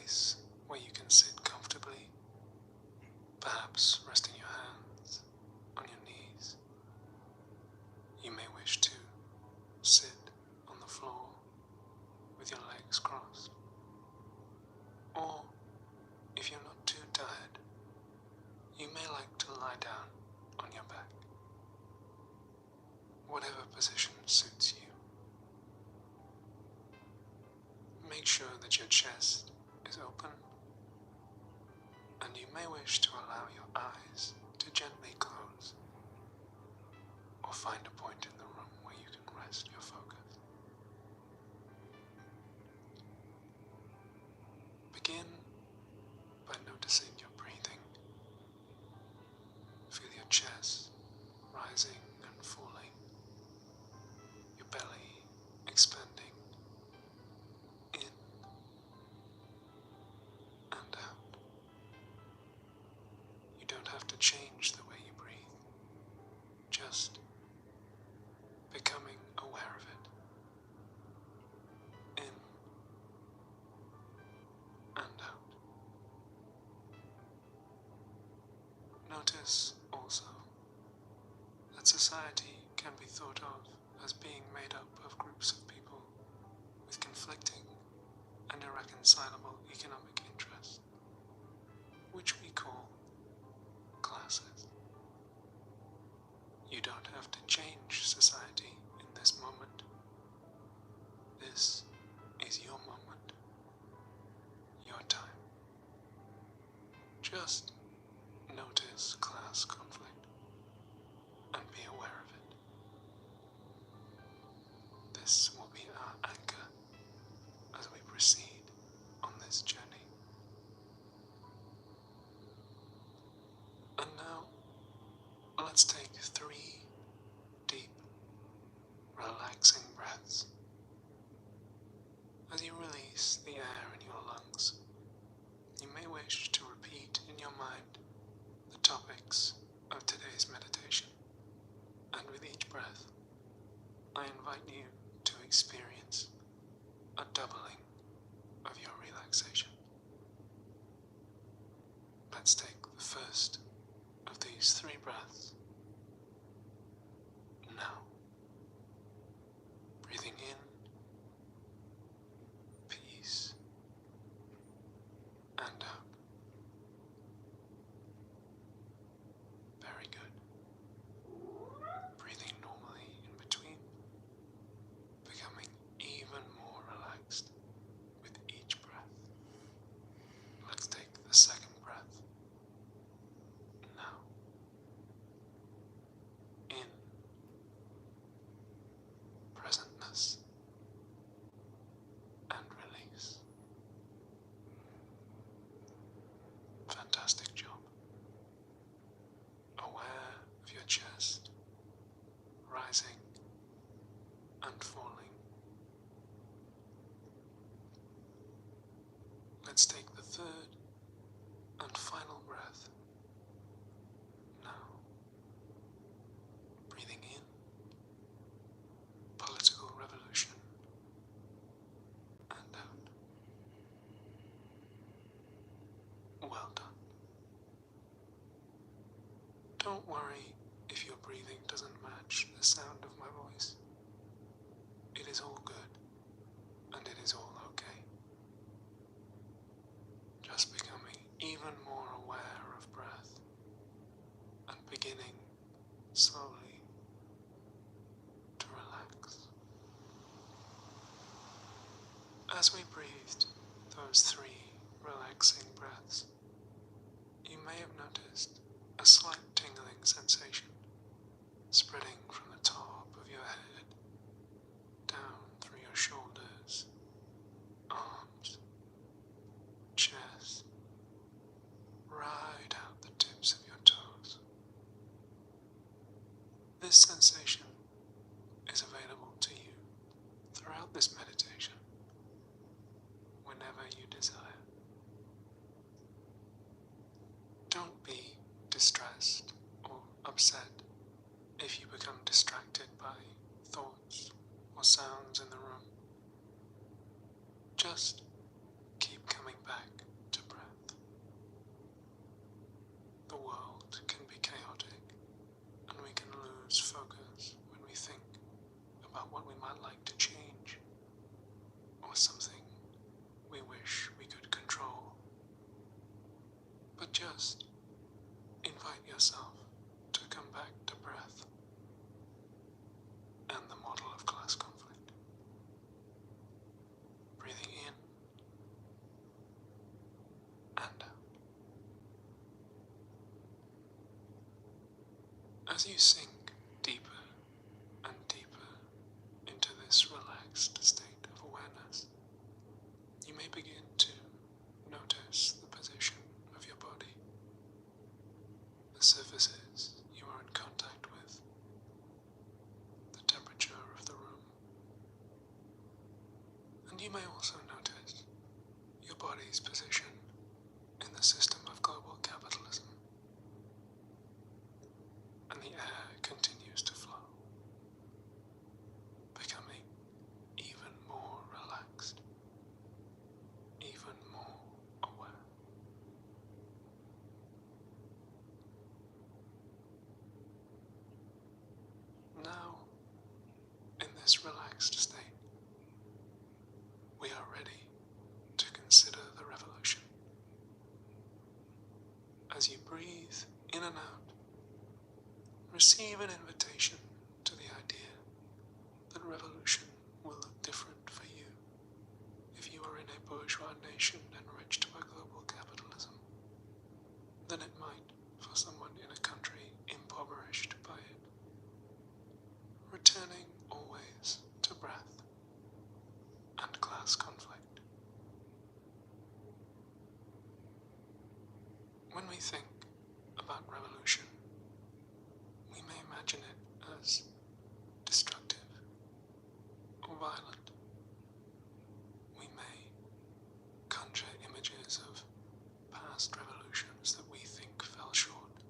place where you can sit comfortably, perhaps resting your hands on your knees. You may wish to sit on the floor with your legs crossed, or if you're not too tired, you may like to lie down on your back. Whatever position suits you. Make sure that your chest is open, and you may wish to allow your eyes to gently close, or find a point in the room where you can rest your focus. Begin by noticing your breathing. Feel your chest rising and falling, your belly expanding in and out. You don't have to change the way you breathe, just becoming aware of it. In and out. Notice also that society can be thought of as being made up of groups of people with conflicting and irreconcilable economic interests, which we call classes. You don't have to change society in this moment. This is your moment, your time. Just notice class conflict and be aware of it. This will be our anchor as we proceed on this journey. And now, let's take 3 deep, relaxing breaths. As you release the air in your lungs, you may wish to repeat in your mind the topics of today's meditation. And with each breath, I invite you to experience a doubling of your relaxation. Let's take the first of these 3 breaths. Now, breathing in peace and out. Very good. Breathing normally in between, becoming even more relaxed with each breath. Let's take the second breath. Now, in presentness and release. Fantastic job. Aware of your chest rising and falling. Let's take the third and final breath. Now, breathing in political revolution and out. Well done. Don't worry if your breathing doesn't match the sound of my voice. It is all good, and it is all okay. Just becoming even more aware of breath, and beginning slowly to relax. As we breathed those 3 relaxing breaths, you may have noticed a slight tingling sensation spreading from the top of your head down through your shoulders, arms, chest, right out the tips of your toes. This sensation is available to you throughout this meditation, whenever you desire. Don't be distressed or upset if you become distracted by thoughts or sounds in the room. Just keep coming back As you sink deeper and deeper into this relaxed state of awareness, you may begin to notice the position of your body, the surfaces you are in contact with, the temperature of the room, and you may also notice your body's position in the system of global capitalism. And the air continues to flow, becoming even more relaxed, even more aware. Now, in this relaxed state, we are ready to consider the revolution. As you breathe in and out, receive an invitation to the idea that revolution will look different for you if you are in a bourgeois nation enriched by global capitalism than it might for someone in a country impoverished by it. Returning always to breath and class conflict. When we think about revolution, we may imagine it as destructive or violent. We may conjure images of past revolutions that we think fell short,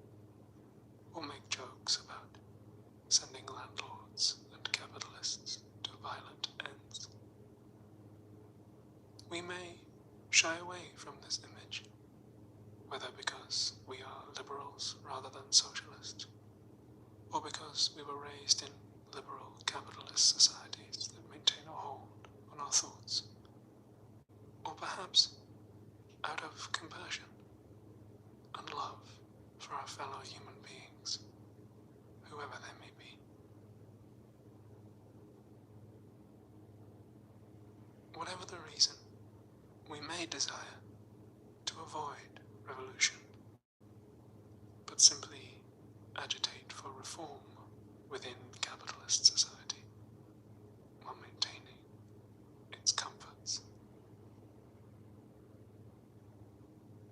or make jokes about sending landlords and capitalists to violent ends. We may shy away from this image, whether because we are liberals rather than socialists, or because we were raised in liberal capitalist societies that maintain a hold on our thoughts, or perhaps out of compassion and love for our fellow human beings, whoever they may be. Whatever the reason, we may desire to avoid revolution, but simply agitate for reform within capitalist society while maintaining its comforts.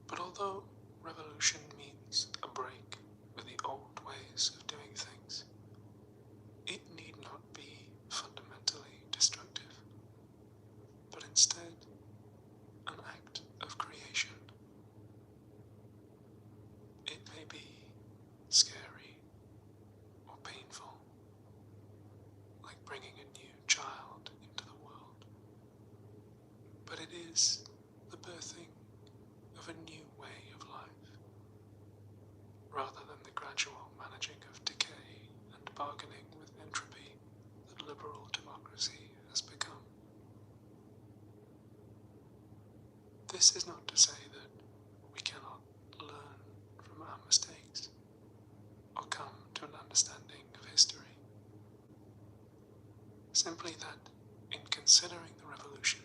But although revolution means a break with the old ways of doing things, it need not be fundamentally destructive, but instead an act of creation. It may be scary or painful, like bringing a new child into the world, but it is the birthing of a new way of life, rather than the gradual managing of decay and bargaining with entropy that liberal democracy has become. This is not to say that we cannot learn from our mistakes or come to an understanding of history. Simply that, in considering the revolution,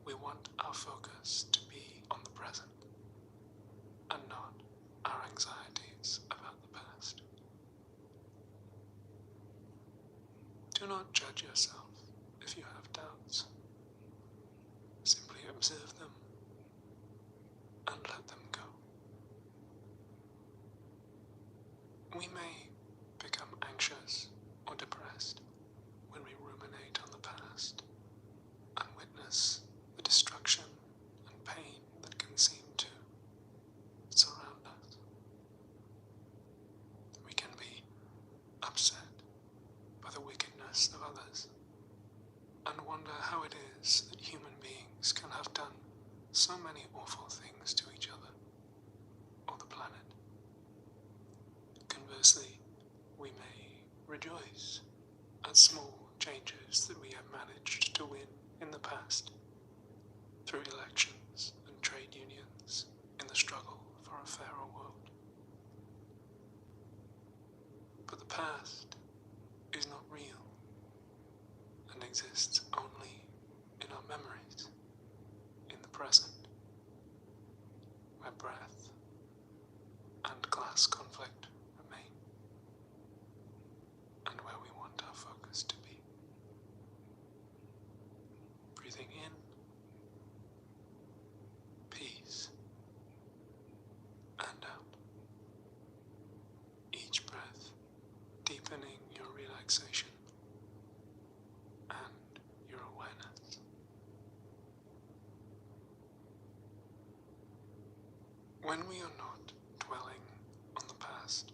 we want our focus to be on the present and not our anxieties about the past. Do not judge yourself if you have doubts. Simply observe them and let them go. We may become anxious or depressed when we ruminate on the past and witness the destruction and pain that can seem to surround us. We can be upset by the wickedness of others and wonder how it is that human beings can have done so many awful things to each other or the planet. Conversely, we may rejoice at small changes that we have managed to win in the past through elections and trade unions in the struggle for a fairer world. But the past is not real and exists only in our memories, in the present, where breath and class conflict remain. deepening your relaxation and your awareness. When we are not dwelling on the past,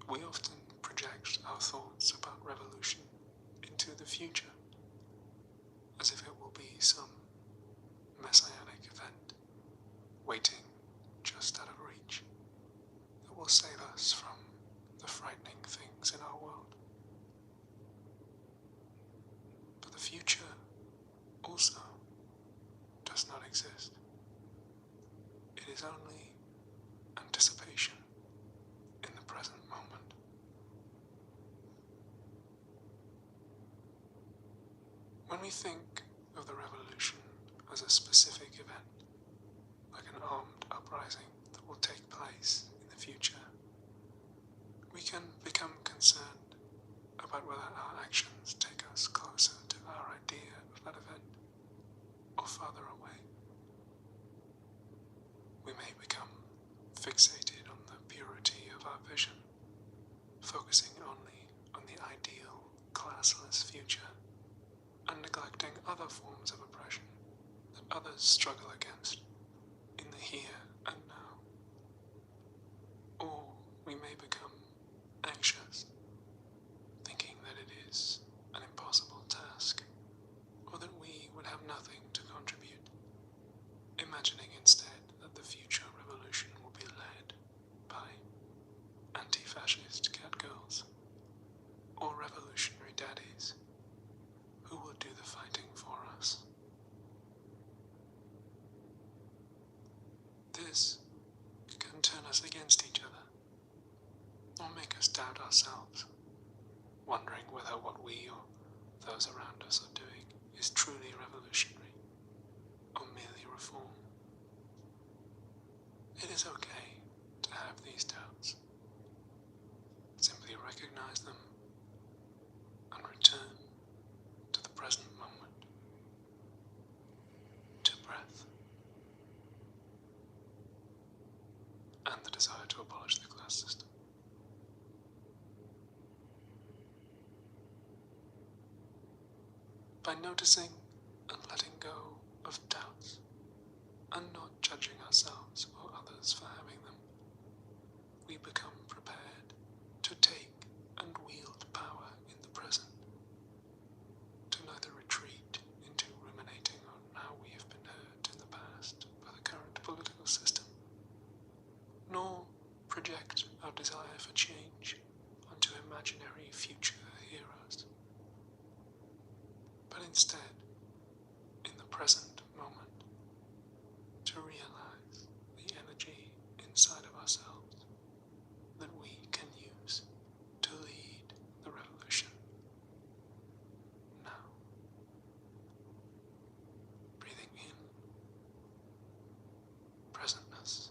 we often project our thoughts about revolution into the future, as if it will be some messianic event waiting just out of reach that will save us from the frightening things in our world. But the future also does not exist. It is only anticipation in the present moment. When we think of the revolution as a specific event, like an armed uprising that will take place in the future, we can become concerned about whether our actions take us closer to our idea of that event or farther away. We may become fixated on the purity of our vision, focusing only on the ideal, classless future, and neglecting other forms of oppression that others struggle against in the here and now. Or we may become anxious, thinking that it is an impossible task, or that we would have nothing to contribute, imagining instead that the future revolution will be led by anti-fascist catgirls or revolutionary daddies who will do the fighting for us. This can turn us against each other, or make us doubt ourselves, wondering whether what we or those around us are doing is truly revolutionary or merely reform. It is okay to have these doubts. Simply recognize them and return to the present moment, to breath, and the desire to abolish the class system. By noticing and letting go of doubts, and not judging ourselves or others for having them, we become prepared to take and wield power in the present, to neither retreat into ruminating on how we have been hurt in the past by the current political system, nor project our desire for change onto imaginary future heroes, but instead, in the present moment, to realize the energy inside of ourselves that we can use to lead the revolution now. Breathing in presentness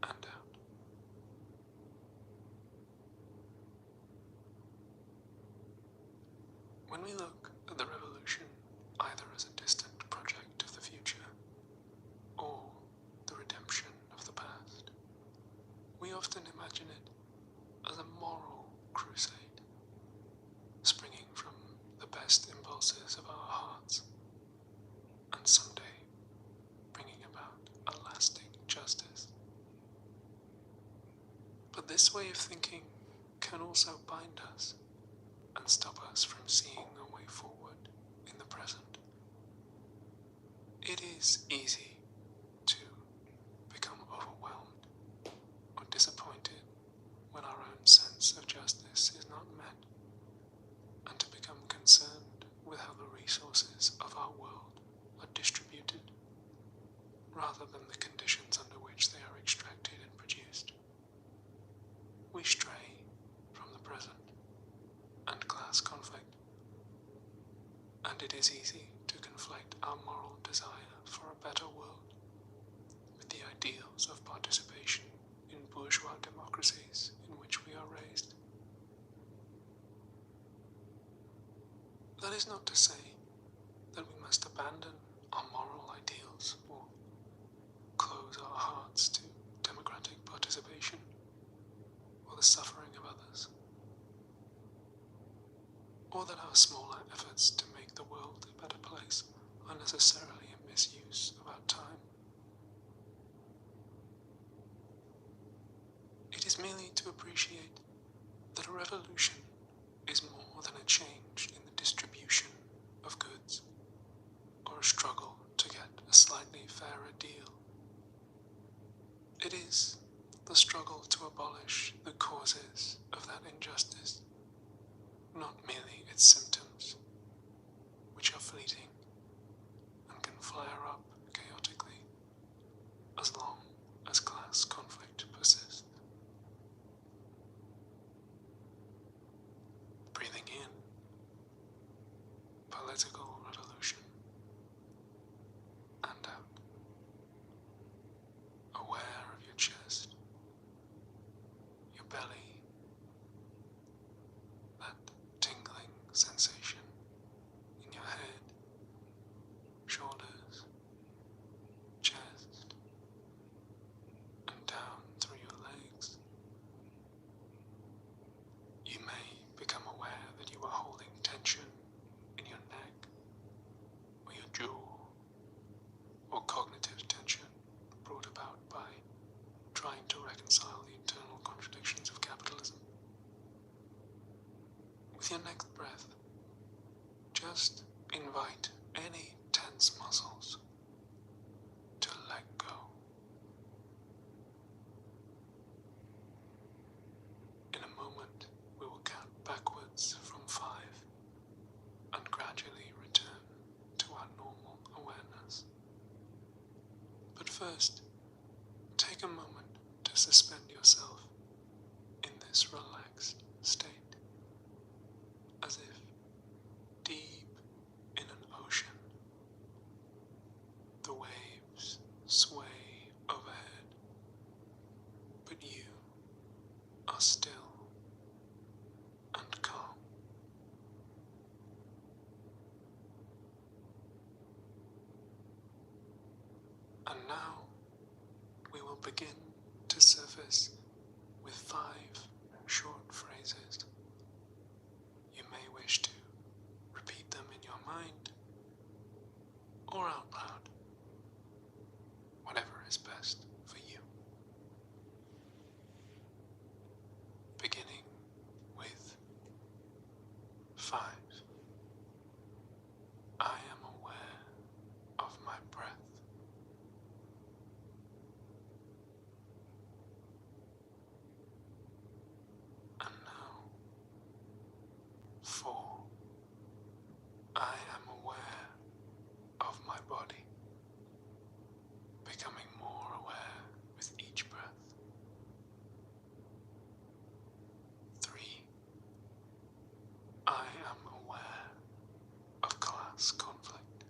and out. When we look at the revolution either as a distant project of the future or the redemption of the past, we often imagine it as a moral crusade, springing from the best impulses of our hearts, and someday bringing about a lasting justice. But this way of thinking can also bind us and stop us from seeing a way forward in the present. It is easy to become overwhelmed or disappointed when our own sense of justice is not met, and to become concerned with how the resources of our world are distributed, rather than the conditions under which they are extracted and produced. We stray from the present and class conflict, and it is easy to conflate our moral desire for a better world with the ideals of participation in bourgeois democracies in which we are raised. That is not to say that we must abandon our moral ideals or close our hearts to democratic participation or the suffering of others. or that our smaller efforts to make the world a better place are necessarily a misuse of our time. It is merely to appreciate that a revolution is more than a change in the distribution of goods, or a struggle to get a slightly fairer deal. It is the struggle to abolish the causes of that injustice, not merely its symptoms, which are fleeting and can flare up chaotically as long as class conflict persists. Breathing in, political revolution, and out, aware of your chest, your belly, that tingling sensation in your head, shoulders, chest, and down through your legs. You may become aware that you are holding tension in your neck, or your jaw, or cognitive tension brought about by trying to reconcile the internal contradictions of capitalism. With your next breath, just invite any tense muscles to let go. In a moment, we will count backwards from 5 and gradually return to our normal awareness. But first, take a moment to suspend yourself in this relaxed state, as if deep in an ocean. The waves sway overhead, but you are still and calm. And now we will begin to surface with 5 short phrases. You may wish to repeat them in your mind or out loud, whatever is best for you. Beginning with 5. I am aware of my breath. And now, 4. I am aware of my body, becoming more aware with each breath. 3. I am aware of class conflict.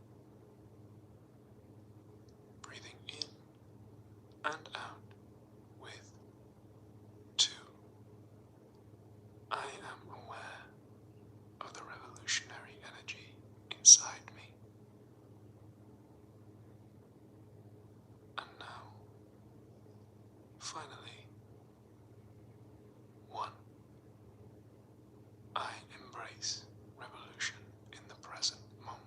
Breathing in and out with 2. I am aware of the revolutionary energy inside me. And now, finally, 1. I embrace revolution in the present moment.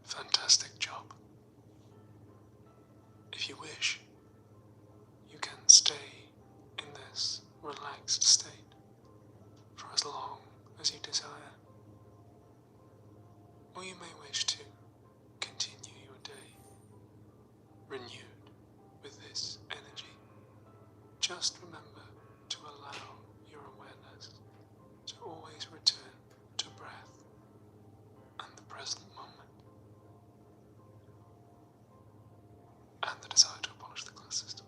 Fantastic job. If you wish, you can stay in this relaxed state for as long as you desire. Or you may wish to continue your day renewed with this energy. Just remember to allow your awareness to always return to breath and the present moment, and the desire to abolish the class system.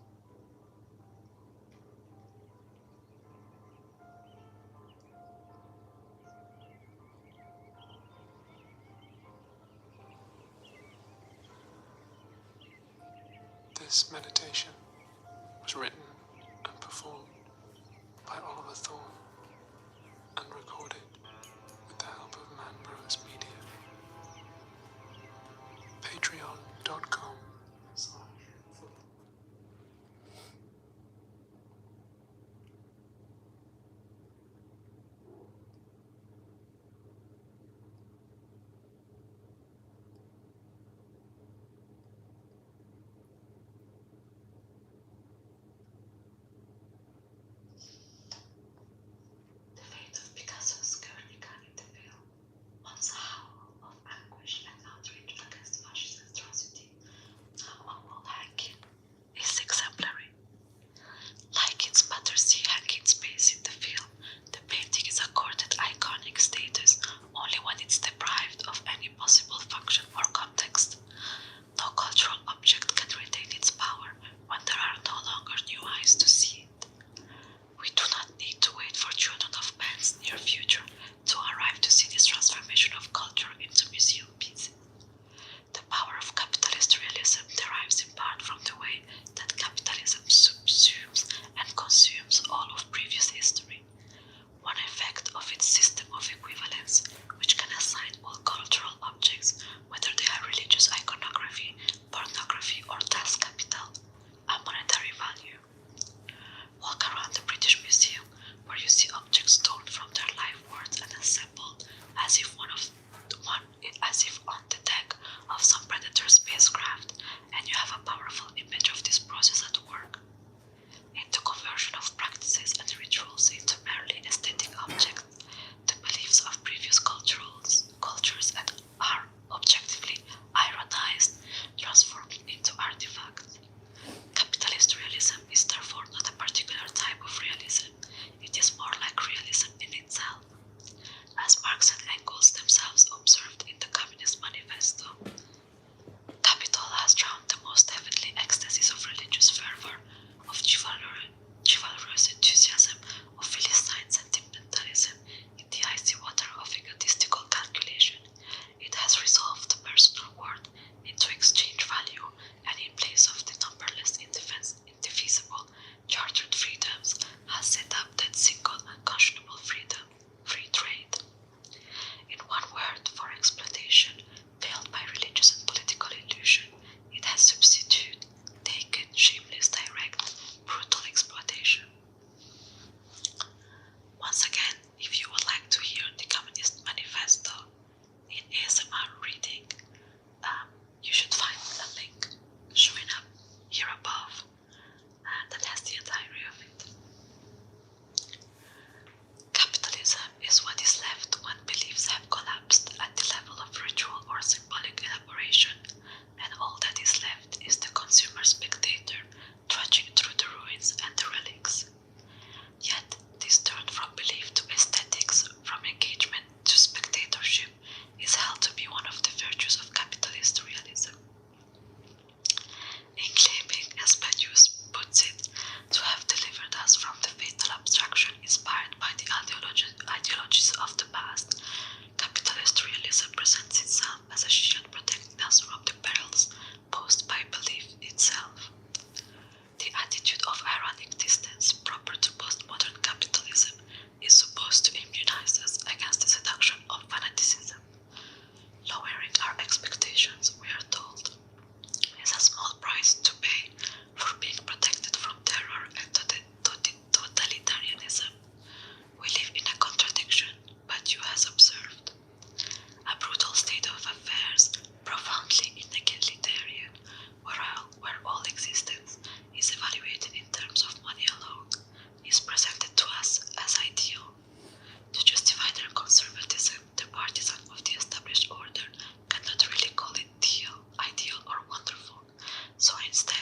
This meditation was written and performed by Oliver Thorne and recorded with the help of Manbrose Media. Patreon.com/. price to pay for being protected from terror and totalitarianism. We live in a contradiction, but you has observed. A brutal state of affairs, profoundly inegalitarian, where all existence is evaluated in terms of money alone, is presented to us as ideal. To justify their conservatism, the partisans of the established order cannot really call it ideal or wonderful, so instead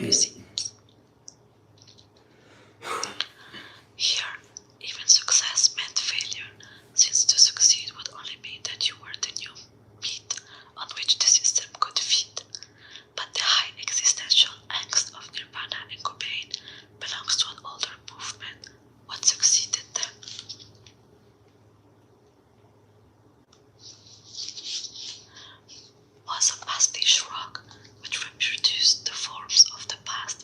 democracy. Here, even success meant failure, since to succeed would only mean that you were the new meat on which the system could feed. But the high existential angst of Nirvana and Cobain belongs to an older movement. What succeeded them? Was a pastiche rock which reproduced the forms of the past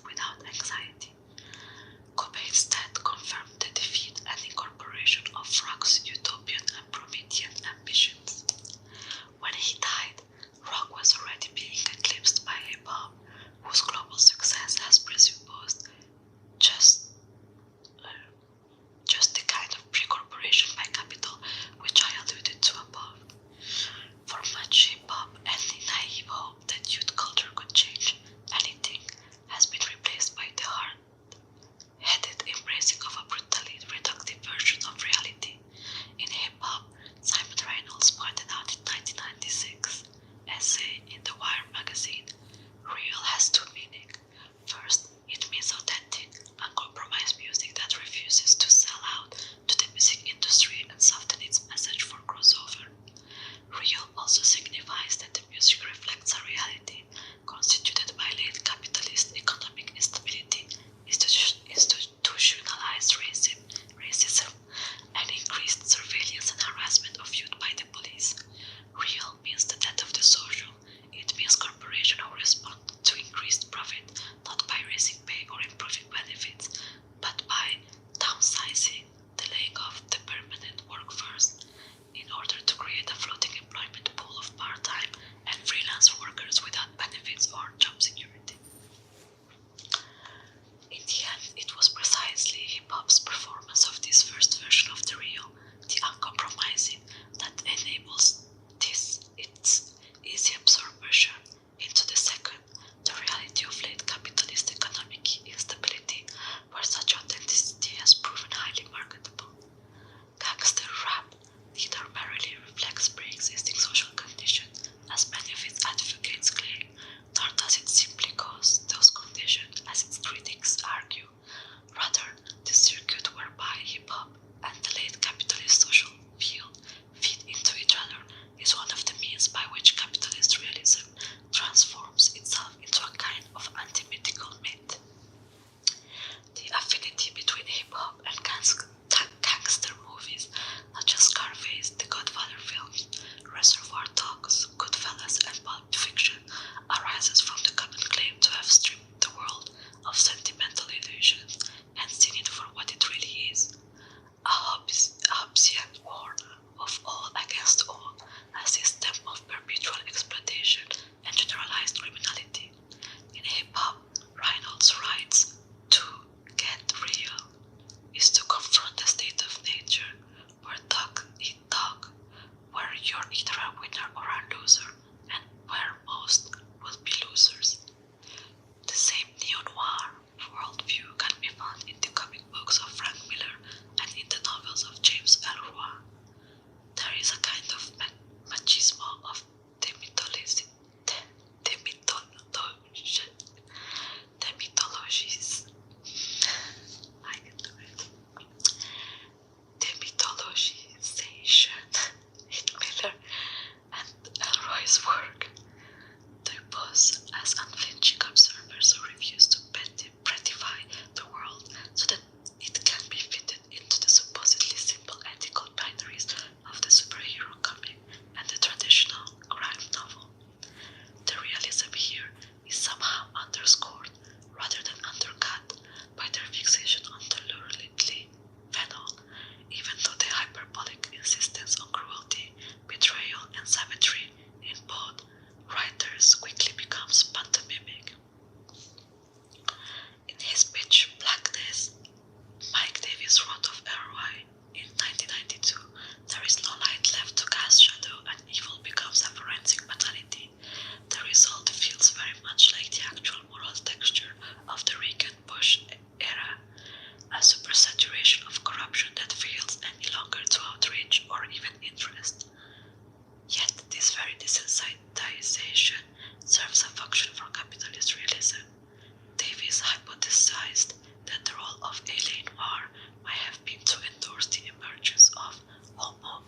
is hypothesized that the role of alien war might have been to endorse the emergence of Homo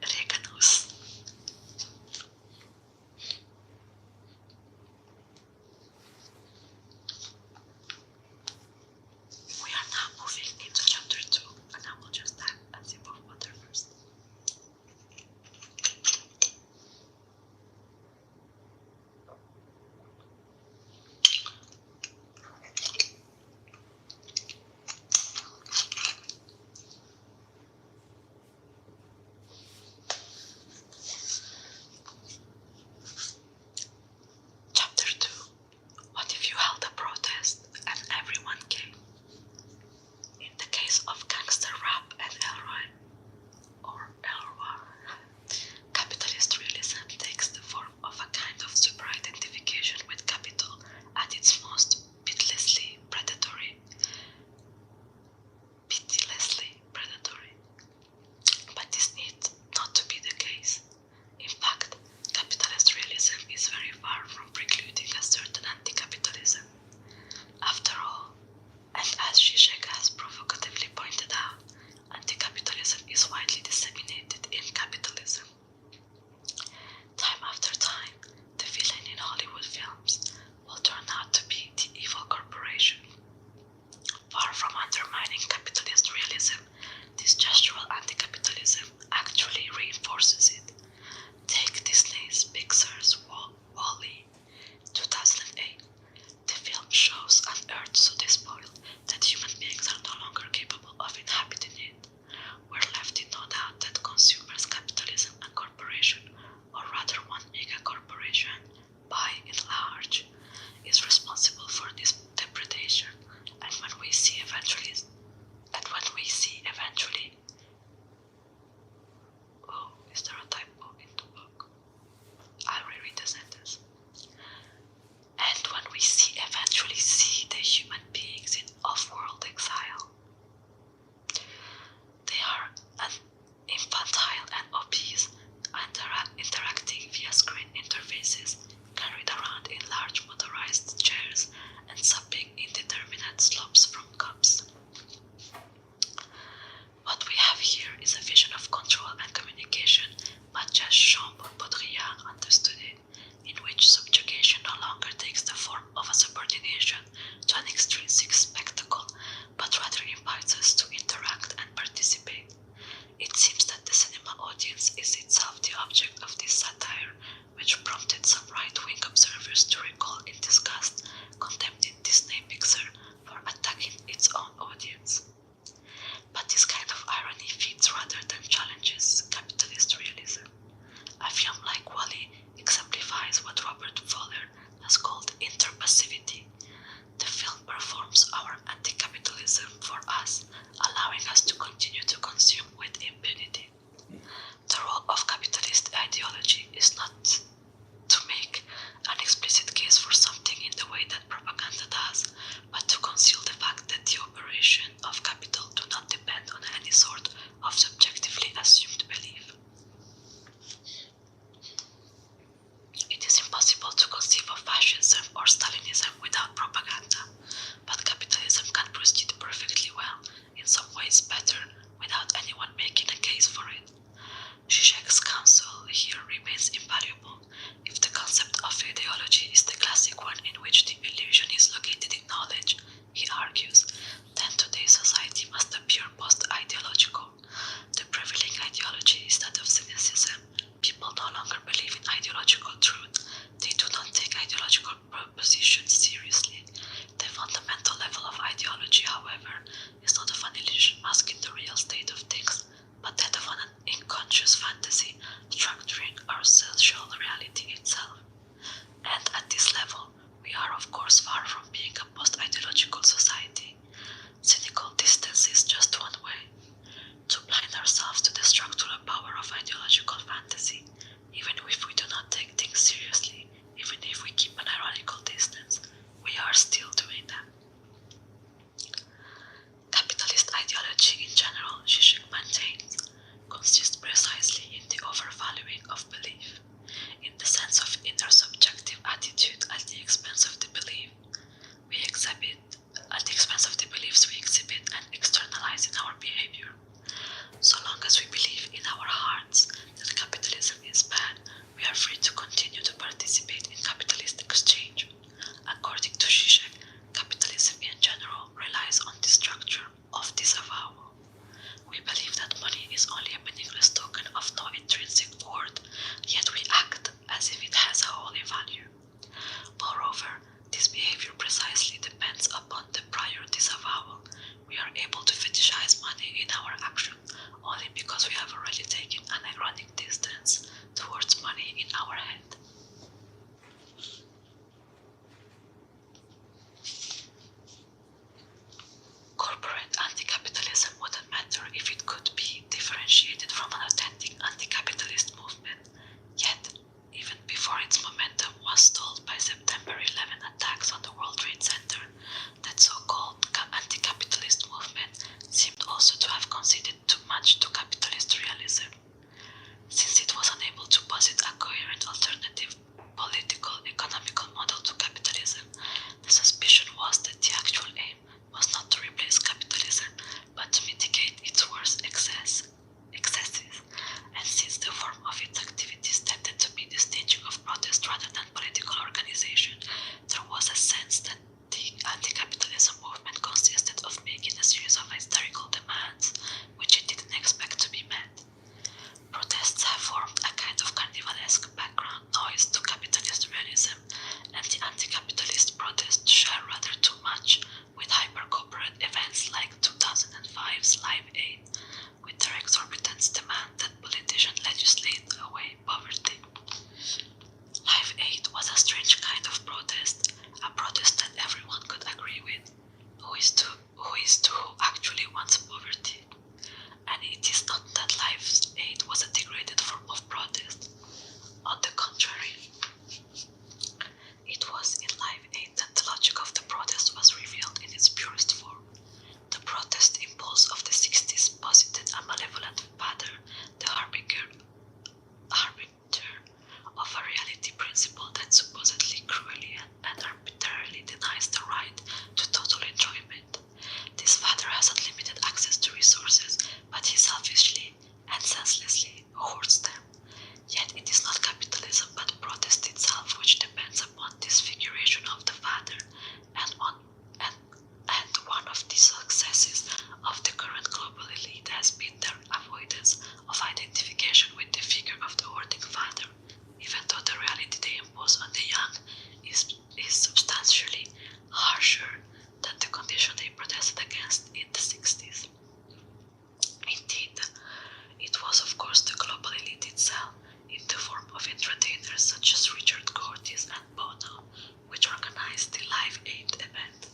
erectus. We are now moving into chapter 2, and I will just have a sip of water first. of the successes of the current global elite has been their avoidance of identification with the figure of the working father, even though the reality they impose on the young is substantially harsher than the condition they protested against in the 60s. Indeed, it was of course the global elite itself, in the form of entertainers such as Richard Curtis and Bono, which organized the Live Aid event.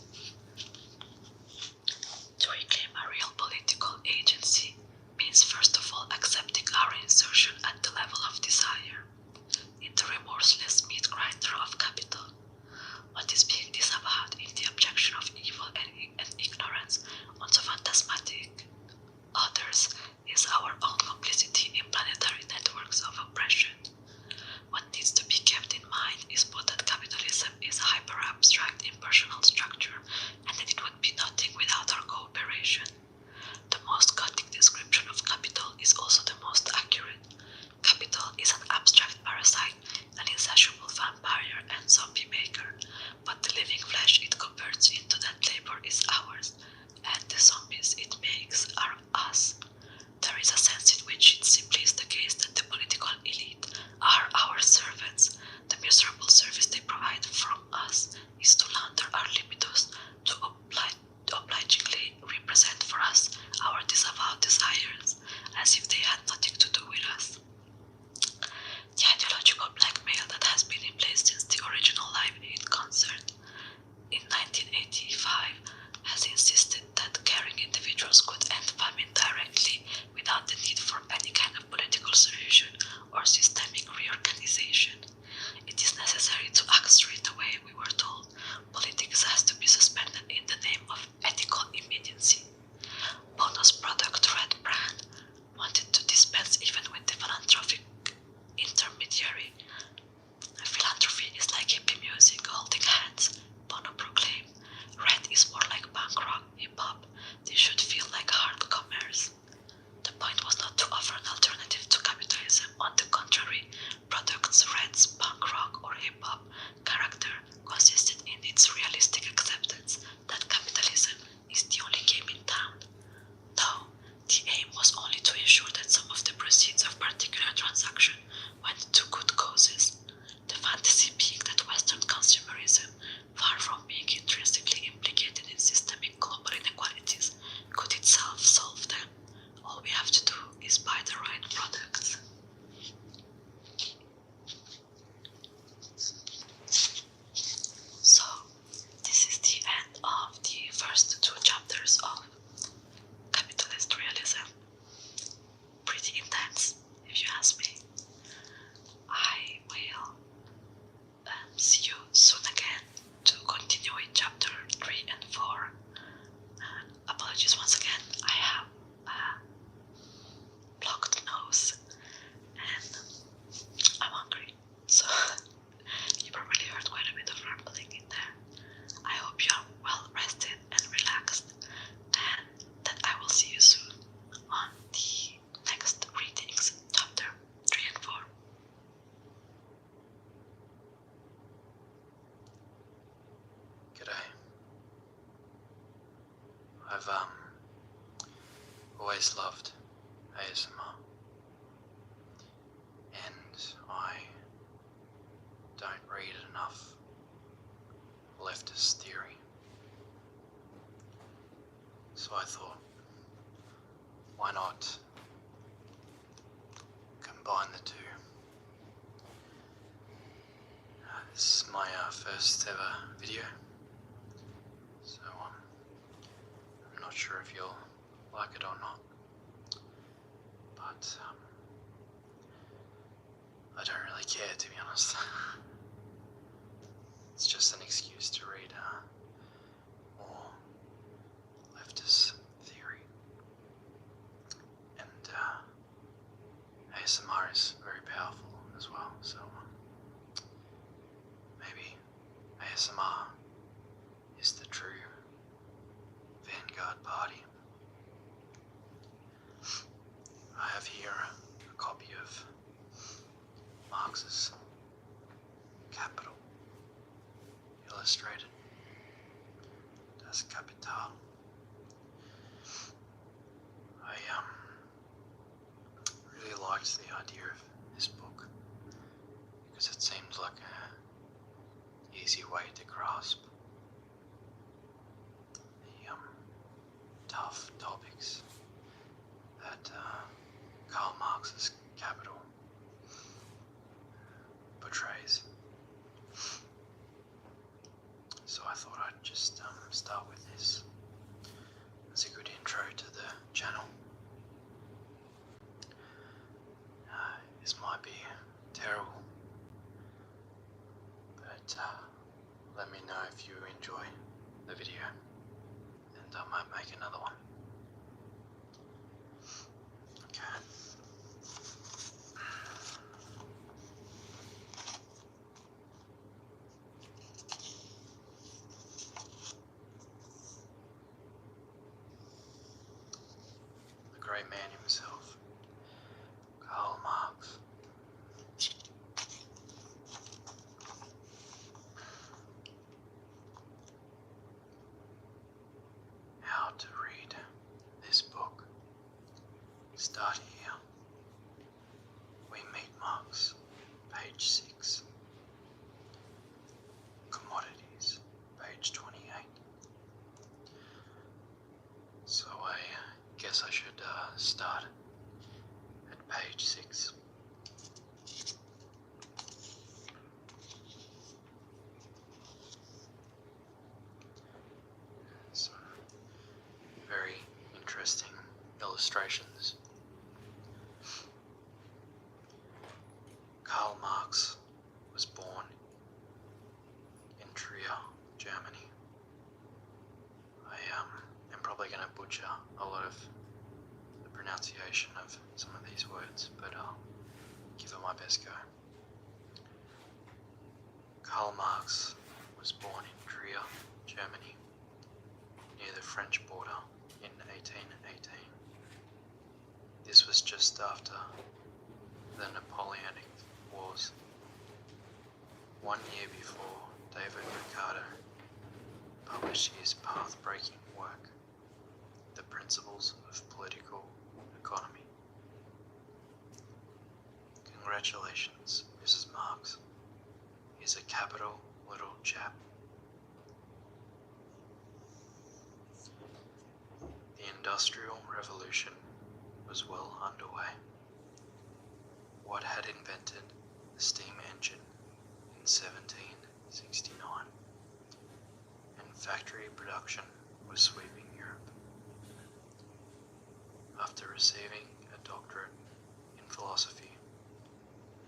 To reclaim a real political agency means first of all accepting our insertion at the level of desire, in the remorseless meat grinder of capital. What is being disavowed in the objection of evil and ignorance onto phantasmatic others is our own complicity in planetary networks of oppression. What needs to be kept in mind is both that capitalism is a hyper-abstract impersonal structure and that it would be nothing without our cooperation. The most cutting description of capital is also the most accurate. Capital is an abstract parasite, an insatiable vampire and zombie maker, but the living flesh it converts into that labor is ours, and the zombies it makes are us. There is a sense in which it simply is the case that the political elite are our servants. The miserable service they provide from us is to launder our libidos, to obligingly represent for us our disavowed desires, as if they had nothing to do with us. The ideological blackmail that has been in place since the original Live Aid concert in 1985 has insisted that caring individuals could end famine directly without the need for any kind of political solution or systemic reorganization. It is necessary to act straight away, we were told. Politics has to be suspended in the name of ethical immediacy. Bono's product Red Brand wanted to dispense even with the philanthropic intermediary. Philanthropy is like hippie music, holding hands, Bono proclaimed. Red is more like punk rock, hip-hop. They should feel like hard commerce. The point was not to offer an alternative to capitalism. On the contrary, products Red's punk rock or hip-hop character consisted in its realistic acceptance that capitalism is the only game in town. No, the aim was only to ensure that some of the proceeds of particular transaction went to good causes. The fantasy being that Western consumerism, far from being intrinsically implicated in systemic global inequalities, could itself solve them. All we have to do is buy the right products. So, this is the end of the first two chapters of Capitalist Realism. Pretty intense, if you ask me. I will see you soon again to continue in chapter 3 and 4. Apologies once again, I have a blocked nose and I'm hungry, so you probably heard quite a bit of rambling in there. I hope you are well rested and relaxed, and that I will see you soon on the next readings, chapter 3 and 4. G'day. I've always loved ASMR, and I don't read enough leftist theory, so I thought, why not combine the two? This is my first ever video, so I'm not sure if you'll like it or not, but I don't really care, to be honest. It's just an excuse to read more leftist theory, and ASMR is very powerful as well, so maybe ASMR is the true vanguard party. I have here a copy of Marx's Capital, illustrated Das Kapital. start with this as a good intro to the channel. This might be terrible, but let me know if you enjoy the video and I might make another one. Okay. The great man himself, Karl Marx. How to read this book. Start here. We meet Marx, page 6. Commodities, page 28. So I guess I should start at page 6. Some very interesting illustrations. Karl Marx was born in Trier, Germany. I am probably going to butcher a lot of the pronunciation of some of these words, but I'll give it my best go. Karl Marx was born in Trier, Germany, near the French border in 1818. This was just after the Napoleonic Wars. 1 year before David Ricardo published his path-breaking work, The Principles of Political Economy. Congratulations, Mrs. Marx. He's a capital little chap. The Industrial Revolution was well underway. Watt had invented the steam engine in 1769, and factory production was sweeping Europe. After receiving a doctorate in philosophy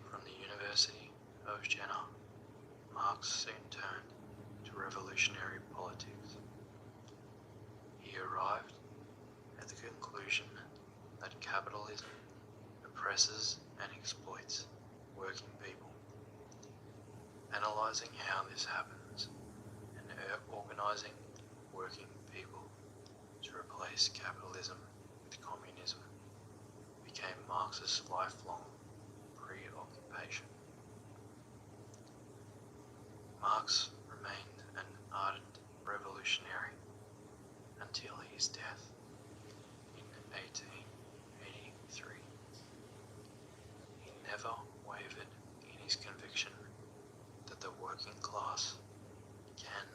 from the University of Jena, Marx soon turned to revolutionary politics. He arrived at the conclusion that capitalism oppresses and exploits working people. Analyzing how this happens and organizing working people to replace capitalism with communism became Marx's lifelong preoccupation. Marx remained an ardent revolutionary until his death in 1883. He never wavered in his conviction that the working class can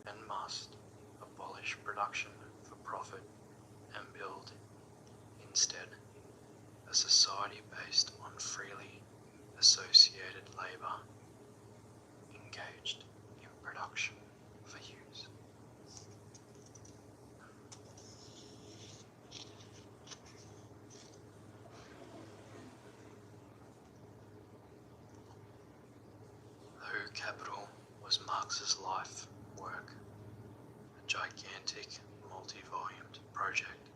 and must abolish production for profit and build, instead, a society based on freely associated labour engaged in production for use. Though Capital was Marx's life work, a gigantic multi-volumed project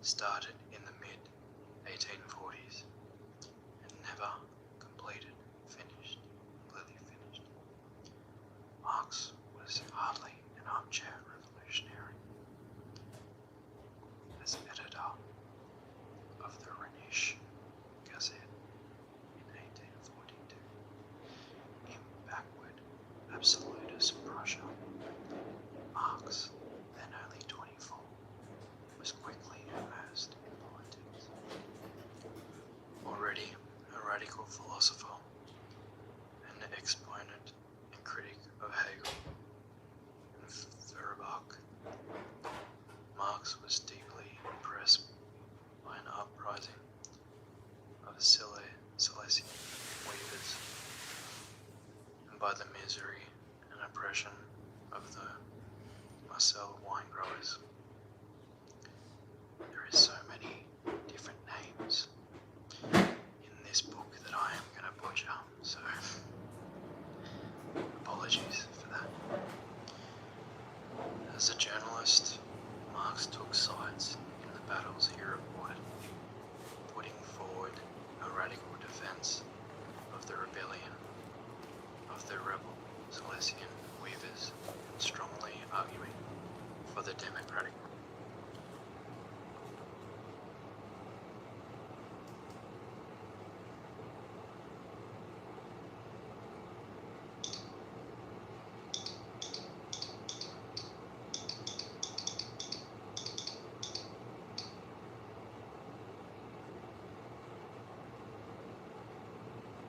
started in the mid-1840s and never completely finished. Marx was hardly an armchair revolutionary. As editor of the Rheinische Gazette in 1842, in backward absolutist Prussia, Marx, then only 24, was quickly immersed in politics. Already a radical philosopher, an exponent and critic of Hegel and Feuerbach, Marx was deeply impressed by an uprising of Silesian weavers and by the misery and oppression of the sell wine growers. There is so many different names in this book that I am going to butcher, so apologies for that. As a journalist, Marx took sides in the battles he reported, putting forward a radical defense of the rebellion of the rebel Silesian weavers, and strongly arguing for the democratic.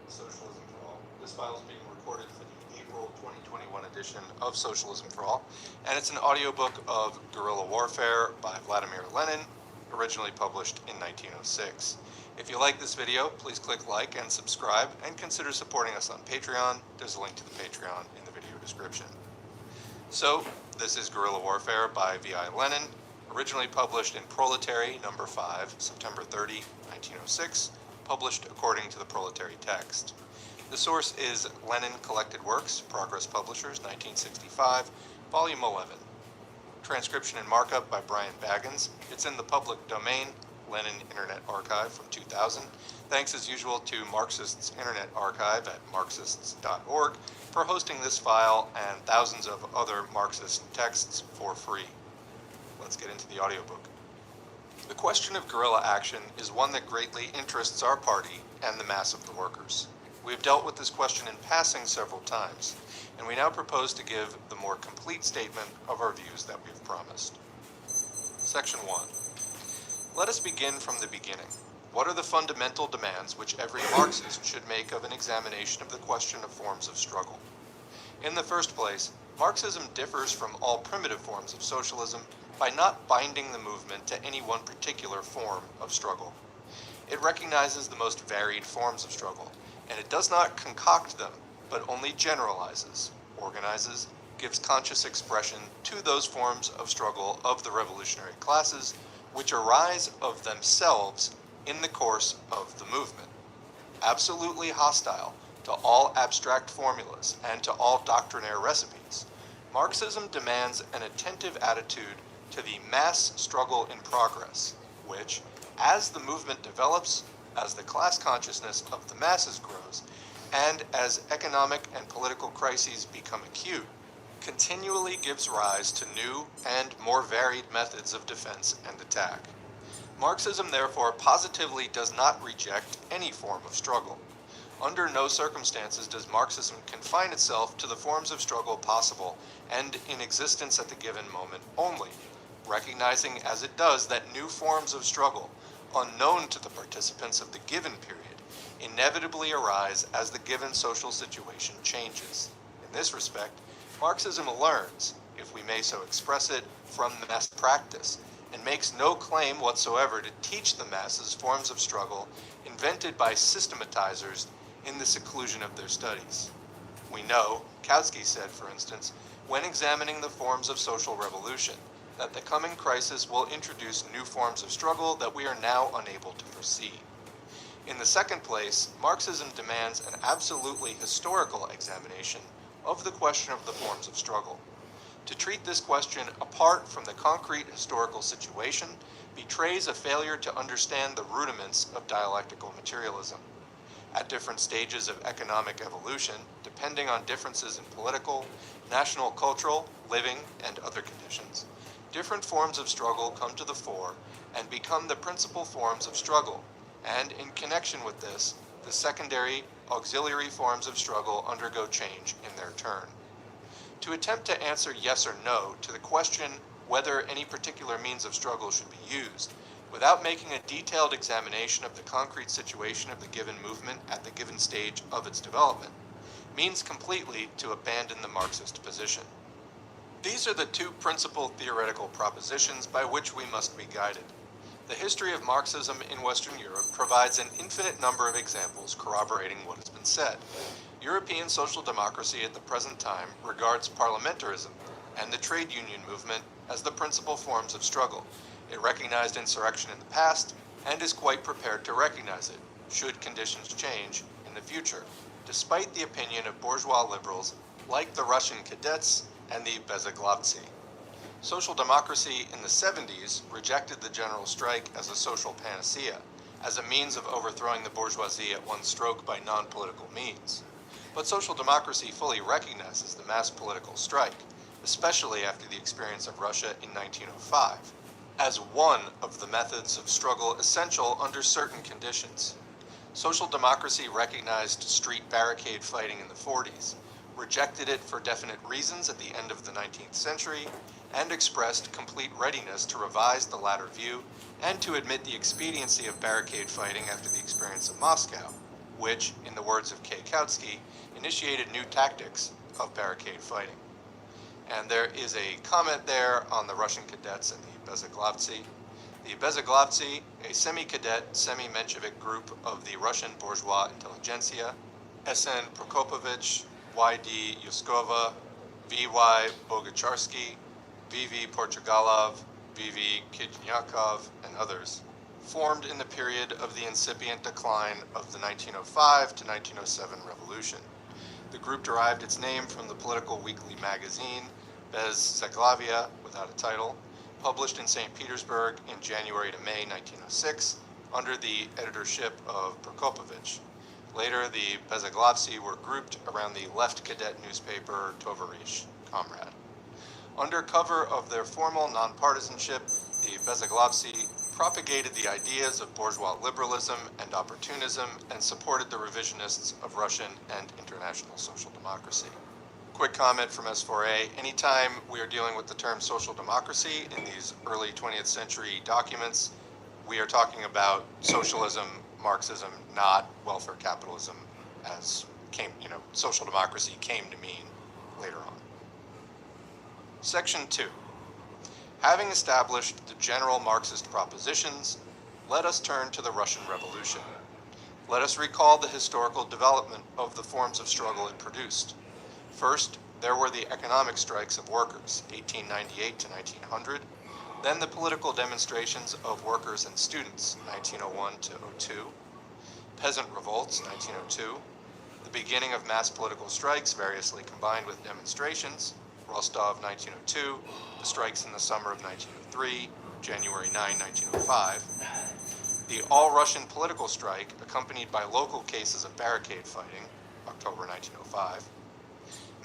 Socialism for All. This file is being recorded for the April 2021 edition of Socialism for All, and it's an audiobook of Guerrilla Warfare by Vladimir Lenin, originally published in 1906. If you like this video, please click like and subscribe, and consider supporting us on Patreon. There's a link to the Patreon in the video description. So, this is Guerrilla Warfare by V.I. Lenin, originally published in Proletary number 5, September 30, 1906, published according to the Proletary text. The source is Lenin Collected Works, Progress Publishers, 1965, Volume 11. Transcription and markup by Brian Baggins. It's in the public domain, Lenin Internet Archive from 2000. Thanks as usual to Marxists Internet Archive at marxists.org for hosting this file and thousands of other Marxist texts for free. Let's get into the audiobook. The question of guerrilla action is one that greatly interests our party and the mass of the workers. We have dealt with this question in passing several times, and we now propose to give the more complete statement of our views that we have promised. Section 1. Let us begin from the beginning. What are the fundamental demands which every Marxist should make of an examination of the question of forms of struggle? In the first place, Marxism differs from all primitive forms of socialism by not binding the movement to any one particular form of struggle. It recognizes the most varied forms of struggle, and it does not concoct them, but only generalizes, organizes, gives conscious expression to those forms of struggle of the revolutionary classes which arise of themselves in the course of the movement. Absolutely hostile to all abstract formulas and to all doctrinaire recipes, Marxism demands an attentive attitude to the mass struggle in progress, which, as the movement develops, as the class consciousness of the masses grows, and as economic and political crises become acute, continually gives rise to new and more varied methods of defense and attack. Marxism therefore positively does not reject any form of struggle. Under no circumstances does Marxism confine itself to the forms of struggle possible and in existence at the given moment only, recognizing as it does that new forms of struggle, unknown to the participants of the given period, inevitably arise as the given social situation changes. In this respect, Marxism learns, if we may so express it, from mass practice, and makes no claim whatsoever to teach the masses forms of struggle invented by systematizers in the seclusion of their studies. We know, Kautsky said, for instance, when examining the forms of social revolution, that the coming crisis will introduce new forms of struggle that we are now unable to foresee. In the second place, Marxism demands an absolutely historical examination of the question of the forms of struggle. To treat this question apart from the concrete historical situation betrays a failure to understand the rudiments of dialectical materialism. At different stages of economic evolution, depending on differences in political, national, cultural, living, and other conditions, different forms of struggle come to the fore and become the principal forms of struggle, and in connection with this, the secondary, auxiliary forms of struggle undergo change in their turn. To attempt to answer yes or no to the question whether any particular means of struggle should be used, without making a detailed examination of the concrete situation of the given movement at the given stage of its development, means completely to abandon the Marxist position. These are the two principal theoretical propositions by which we must be guided. The history of Marxism in Western Europe provides an infinite number of examples corroborating what has been said. European social democracy at the present time regards parliamentarism and the trade union movement as the principal forms of struggle. It recognized insurrection in the past and is quite prepared to recognize it, should conditions change in the future, despite the opinion of bourgeois liberals like the Russian cadets and the Bezaglavtsi. Social democracy in the 70s rejected the general strike as a social panacea, as a means of overthrowing the bourgeoisie at one stroke by non-political means. But social democracy fully recognizes the mass political strike, especially after the experience of Russia in 1905, as one of the methods of struggle essential under certain conditions. Social democracy recognized street barricade fighting in the 40s, rejected it for definite reasons at the end of the 19th century, and expressed complete readiness to revise the latter view and to admit the expediency of barricade fighting after the experience of Moscow, which, in the words of K. Kautsky, initiated new tactics of barricade fighting. And there is a comment there on the Russian cadets and the Bezaglavtsi. The Bezaglavtsi, a semi-cadet, semi-Menshevik group of the Russian bourgeois intelligentsia, SN Prokopovich, YD Yuskova, VY Bogacharsky, VV Portugalov, VV Kizhnyakov, and others, formed in the period of the incipient decline of the 1905 to 1907 revolution. The group derived its name from the political weekly magazine Bez Zaglavia, without a title, published in St. Petersburg in January to May 1906 under the editorship of Prokopovich. Later, the Bezaglavtsi were grouped around the left cadet newspaper Tovarish, Comrade. Under cover of their formal nonpartisanship, the Bezaglavtsi propagated the ideas of bourgeois liberalism and opportunism and supported the revisionists of Russian and international social democracy. Quick comment from S4A, anytime we are dealing with the term social democracy in these early 20th century documents, we are talking about socialism, Marxism, not welfare capitalism, as social democracy came to mean later on. Section 2. Having established the general Marxist propositions, let us turn to the Russian Revolution. Let us recall the historical development of the forms of struggle it produced. First, there were the economic strikes of workers, 1898 to 1900, then the political demonstrations of workers and students, 1901 to 02, peasant revolts, 1902, the beginning of mass political strikes variously combined with demonstrations, Rostov, 1902, the strikes in the summer of 1903, January 9, 1905, the all-Russian political strike accompanied by local cases of barricade fighting, October 1905,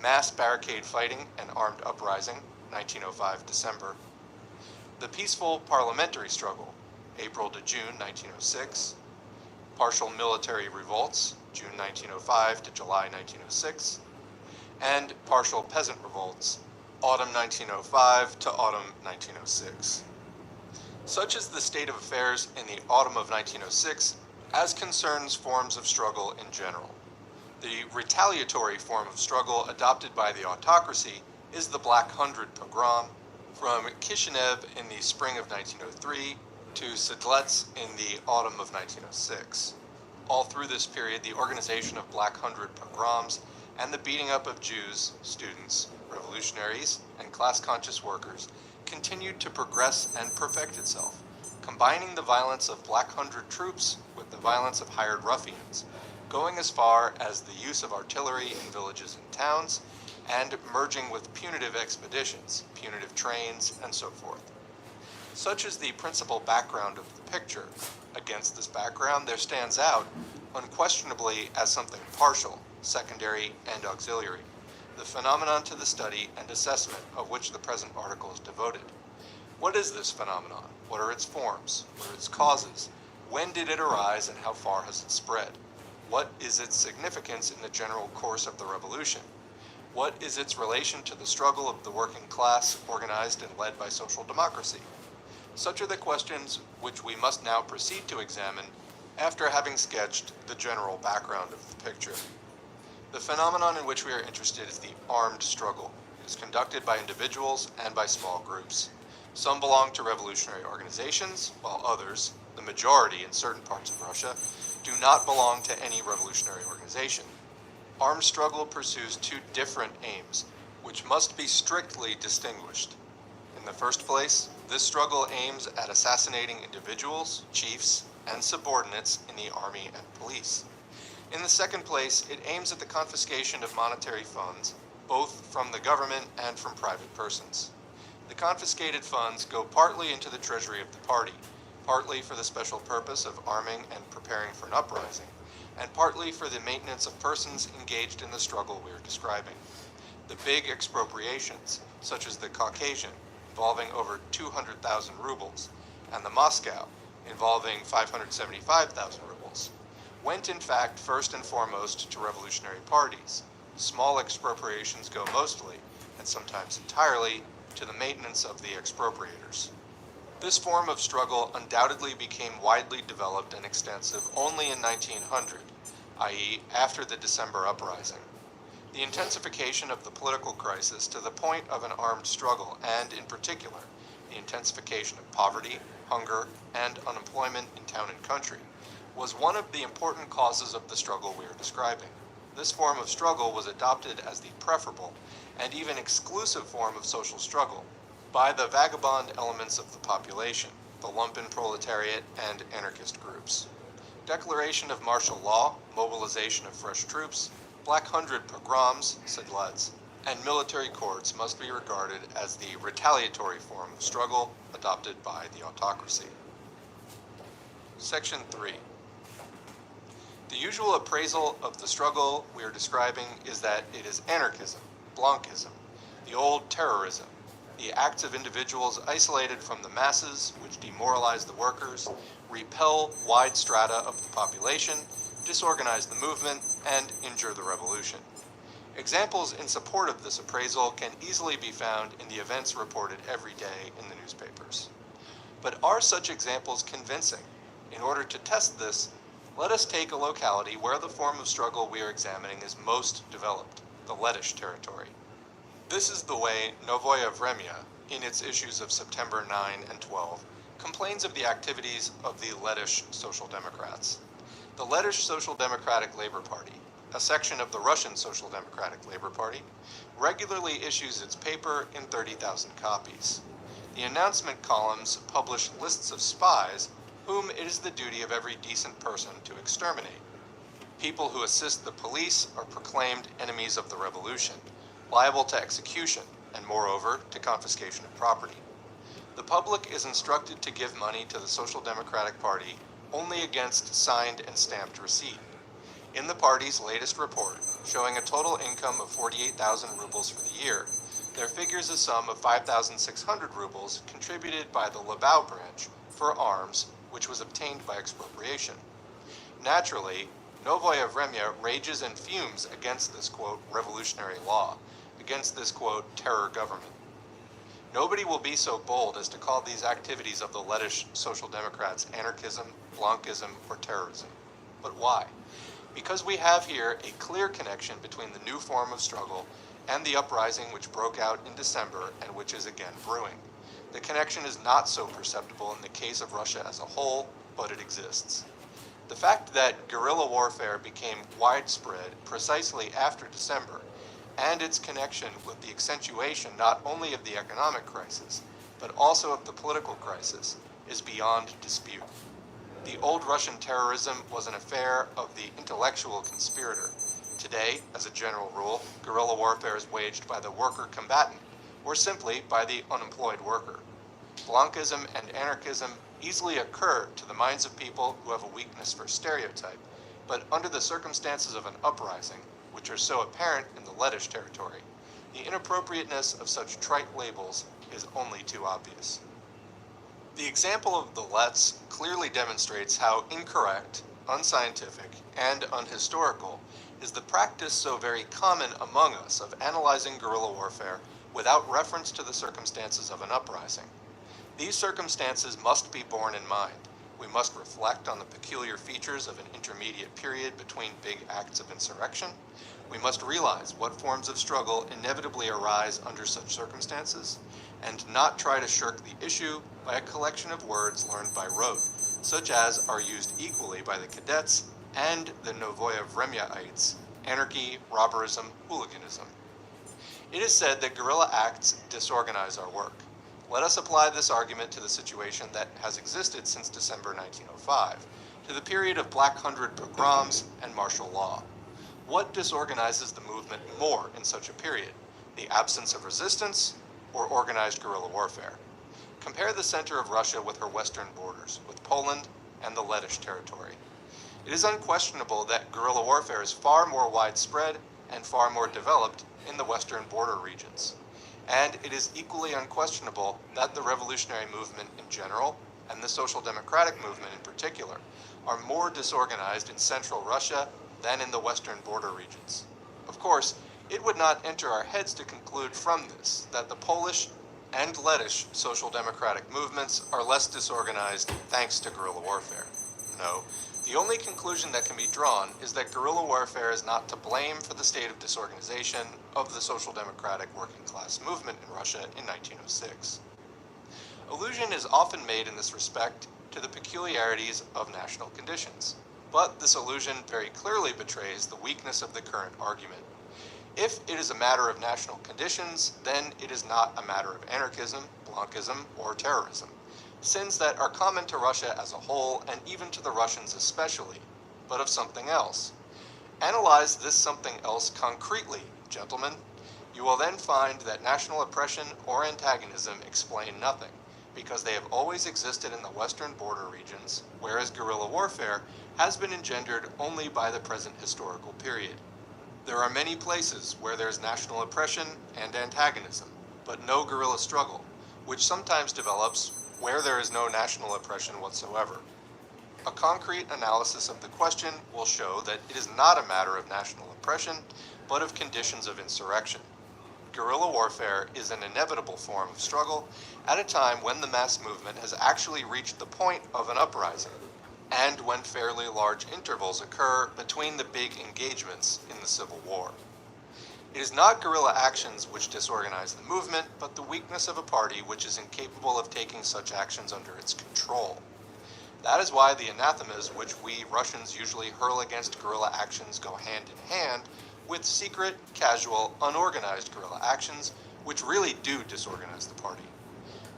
mass barricade fighting and armed uprising, 1905 December, the peaceful parliamentary struggle, April to June 1906, partial military revolts, June 1905 to July 1906, and partial peasant revolts, autumn 1905 to autumn 1906. Such is the state of affairs in the autumn of 1906 as concerns forms of struggle in general. The retaliatory form of struggle adopted by the autocracy is the Black Hundred pogrom from Kishinev in the spring of 1903 to Sedlets in the autumn of 1906. All through this period, the organization of Black Hundred pogroms and the beating up of Jews, students, revolutionaries, and class-conscious workers continued to progress and perfect itself, combining the violence of Black Hundred troops with the violence of hired ruffians, going as far as the use of artillery in villages and towns, and merging with punitive expeditions, punitive trains, and so forth. Such is the principal background of the picture. Against this background, there stands out, unquestionably as something partial, secondary, and auxiliary, the phenomenon to the study and assessment of which the present article is devoted. What is this phenomenon? What are its forms? What are its causes? When did it arise and how far has it spread? What is its significance in the general course of the revolution? What is its relation to the struggle of the working class organized and led by social democracy? Such are the questions which we must now proceed to examine after having sketched the general background of the picture. The phenomenon in which we are interested is the armed struggle. It is conducted by individuals and by small groups. Some belong to revolutionary organizations, while others, the majority in certain parts of Russia, do not belong to any revolutionary organization. Armed struggle pursues two different aims, which must be strictly distinguished. In the first place, this struggle aims at assassinating individuals, chiefs, and subordinates in the army and police. In the second place, it aims at the confiscation of monetary funds, both from the government and from private persons. The confiscated funds go partly into the treasury of the party, partly for the special purpose of arming and preparing for an uprising, and partly for the maintenance of persons engaged in the struggle we are describing. The big expropriations, such as the Caucasian, involving over 200,000 rubles, and the Moscow, involving 575,000 rubles, went in fact first and foremost to revolutionary parties. Small expropriations go mostly, and sometimes entirely, to the maintenance of the expropriators. This form of struggle undoubtedly became widely developed and extensive only in 1900, i.e., after the December uprising. The intensification of the political crisis to the point of an armed struggle, and in particular, the intensification of poverty, hunger, and unemployment in town and country, was one of the important causes of the struggle we are describing. This form of struggle was adopted as the preferable and even exclusive form of social struggle by the vagabond elements of the population, the lumpen proletariat, and anarchist groups. Declaration of martial law, mobilization of fresh troops, Black Hundred pogroms, sedlets, and military courts must be regarded as the retaliatory form of struggle adopted by the autocracy. Section 3. The usual appraisal of the struggle we are describing is that it is anarchism, Blanchism, the old terrorism, the acts of individuals isolated from the masses which demoralize the workers, repel wide strata of the population, disorganize the movement, and injure the revolution. Examples in support of this appraisal can easily be found in the events reported every day in the newspapers. But are such examples convincing? In order to test this, let us take a locality where the form of struggle we are examining is most developed, the Lettish territory. This is the way Novoye Vremya, in its issues of September 9 and 12, complains of the activities of the Lettish Social Democrats. The Lettish Social Democratic Labor Party, a section of the Russian Social Democratic Labor Party, regularly issues its paper in 30,000 copies. The announcement columns publish lists of spies whom it is the duty of every decent person to exterminate. People who assist the police are proclaimed enemies of the revolution, liable to execution, and moreover, to confiscation of property. The public is instructed to give money to the Social Democratic Party only against signed and stamped receipt. In the party's latest report, showing a total income of 48,000 rubles for the year, there figures a sum of 5,600 rubles contributed by the Lebau branch for arms, which was obtained by expropriation. Naturally, Novoye Vremya rages and fumes against this, quote, revolutionary law, against this, quote, terror government. Nobody will be so bold as to call these activities of the Lettish Social Democrats anarchism, Blanchism, or terrorism. But why? Because we have here a clear connection between the new form of struggle and the uprising which broke out in December and which is again brewing. The connection is not so perceptible in the case of Russia as a whole, but it exists. The fact that guerrilla warfare became widespread precisely after December, and its connection with the accentuation not only of the economic crisis, but also of the political crisis, is beyond dispute. The old Russian terrorism was an affair of the intellectual conspirator. Today, as a general rule, guerrilla warfare is waged by the worker combatant, or simply by the unemployed worker. Blanchism and anarchism easily occur to the minds of people who have a weakness for stereotype, but under the circumstances of an uprising, which are so apparent in the Lettish territory, the inappropriateness of such trite labels is only too obvious. The example of the Letts clearly demonstrates how incorrect, unscientific, and unhistorical is the practice so very common among us of analyzing guerrilla warfare without reference to the circumstances of an uprising. These circumstances must be borne in mind. We must reflect on the peculiar features of an intermediate period between big acts of insurrection. We must realize what forms of struggle inevitably arise under such circumstances, and not try to shirk the issue by a collection of words learned by rote, such as are used equally by the cadets and the Novoye Vremyaites: anarchy, robberism, hooliganism. It is said that guerrilla acts disorganize our work. Let us apply this argument to the situation that has existed since December 1905, to the period of Black Hundred pogroms and martial law. What disorganizes the movement more in such a period? The absence of resistance or organized guerrilla warfare? Compare the center of Russia with her western borders, with Poland and the Lettish territory. It is unquestionable that guerrilla warfare is far more widespread and far more developed in the western border regions. And it is equally unquestionable that the revolutionary movement in general, and the social democratic movement in particular, are more disorganized in central Russia than in the western border regions. Of course, it would not enter our heads to conclude from this that the Polish and Lettish social democratic movements are less disorganized thanks to guerrilla warfare. No, the only conclusion that can be drawn is that guerrilla warfare is not to blame for the state of disorganization of the social democratic working class movement in Russia in 1906. Allusion is often made in this respect to the peculiarities of national conditions, but this allusion very clearly betrays the weakness of the current argument. If it is a matter of national conditions, then it is not a matter of anarchism, Blanchism, or terrorism, sins that are common to Russia as a whole and even to the Russians especially, but of something else. Analyze this something else concretely, gentlemen. You will then find that national oppression or antagonism explain nothing, because they have always existed in the western border regions, whereas guerrilla warfare has been engendered only by the present historical period. There are many places where there is national oppression and antagonism, but no guerrilla struggle, which sometimes develops where there is no national oppression whatsoever. A concrete analysis of the question will show that it is not a matter of national oppression, but of conditions of insurrection. Guerrilla warfare is an inevitable form of struggle at a time when the mass movement has actually reached the point of an uprising, and when fairly large intervals occur between the big engagements in the Civil War. It is not guerrilla actions which disorganize the movement, but the weakness of a party which is incapable of taking such actions under its control. That is why the anathemas which we Russians usually hurl against guerrilla actions go hand in hand with secret, casual, unorganized guerrilla actions which really do disorganize the party.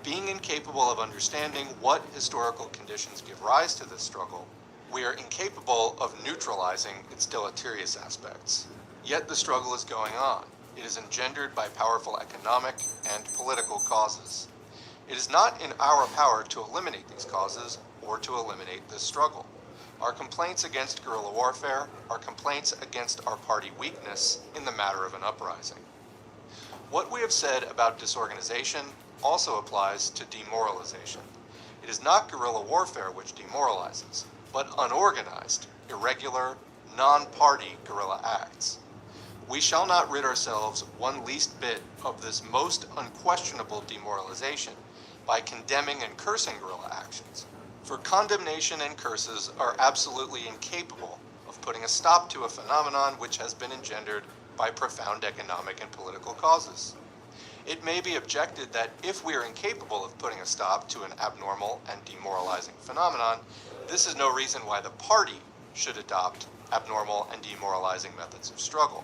Being incapable of understanding what historical conditions give rise to this struggle, we are incapable of neutralizing its deleterious aspects. Yet the struggle is going on. It is engendered by powerful economic and political causes. It is not in our power to eliminate these causes or to eliminate this struggle. Our complaints against guerrilla warfare are complaints against our party weakness in the matter of an uprising. What we have said about disorganization also applies to demoralization. It is not guerrilla warfare which demoralizes, but unorganized, irregular, non-party guerrilla acts. We shall not rid ourselves one least bit of this most unquestionable demoralization by condemning and cursing guerrilla actions, for condemnation and curses are absolutely incapable of putting a stop to a phenomenon which has been engendered by profound economic and political causes. It may be objected that if we are incapable of putting a stop to an abnormal and demoralizing phenomenon, this is no reason why the party should adopt abnormal and demoralizing methods of struggle.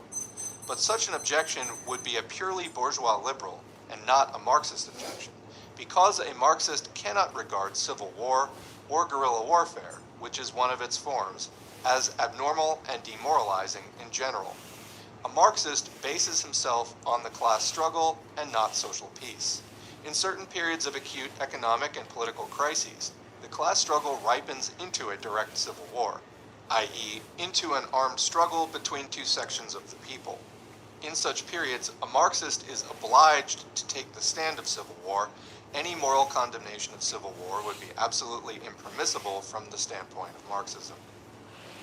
But such an objection would be a purely bourgeois liberal and not a Marxist objection, because a Marxist cannot regard civil war or guerrilla warfare, which is one of its forms, as abnormal and demoralizing in general. A Marxist bases himself on the class struggle and not social peace. In certain periods of acute economic and political crises, the class struggle ripens into a direct civil war, i.e., into an armed struggle between two sections of the people. In such periods, a Marxist is obliged to take the stand of civil war. Any moral condemnation of civil war would be absolutely impermissible from the standpoint of Marxism.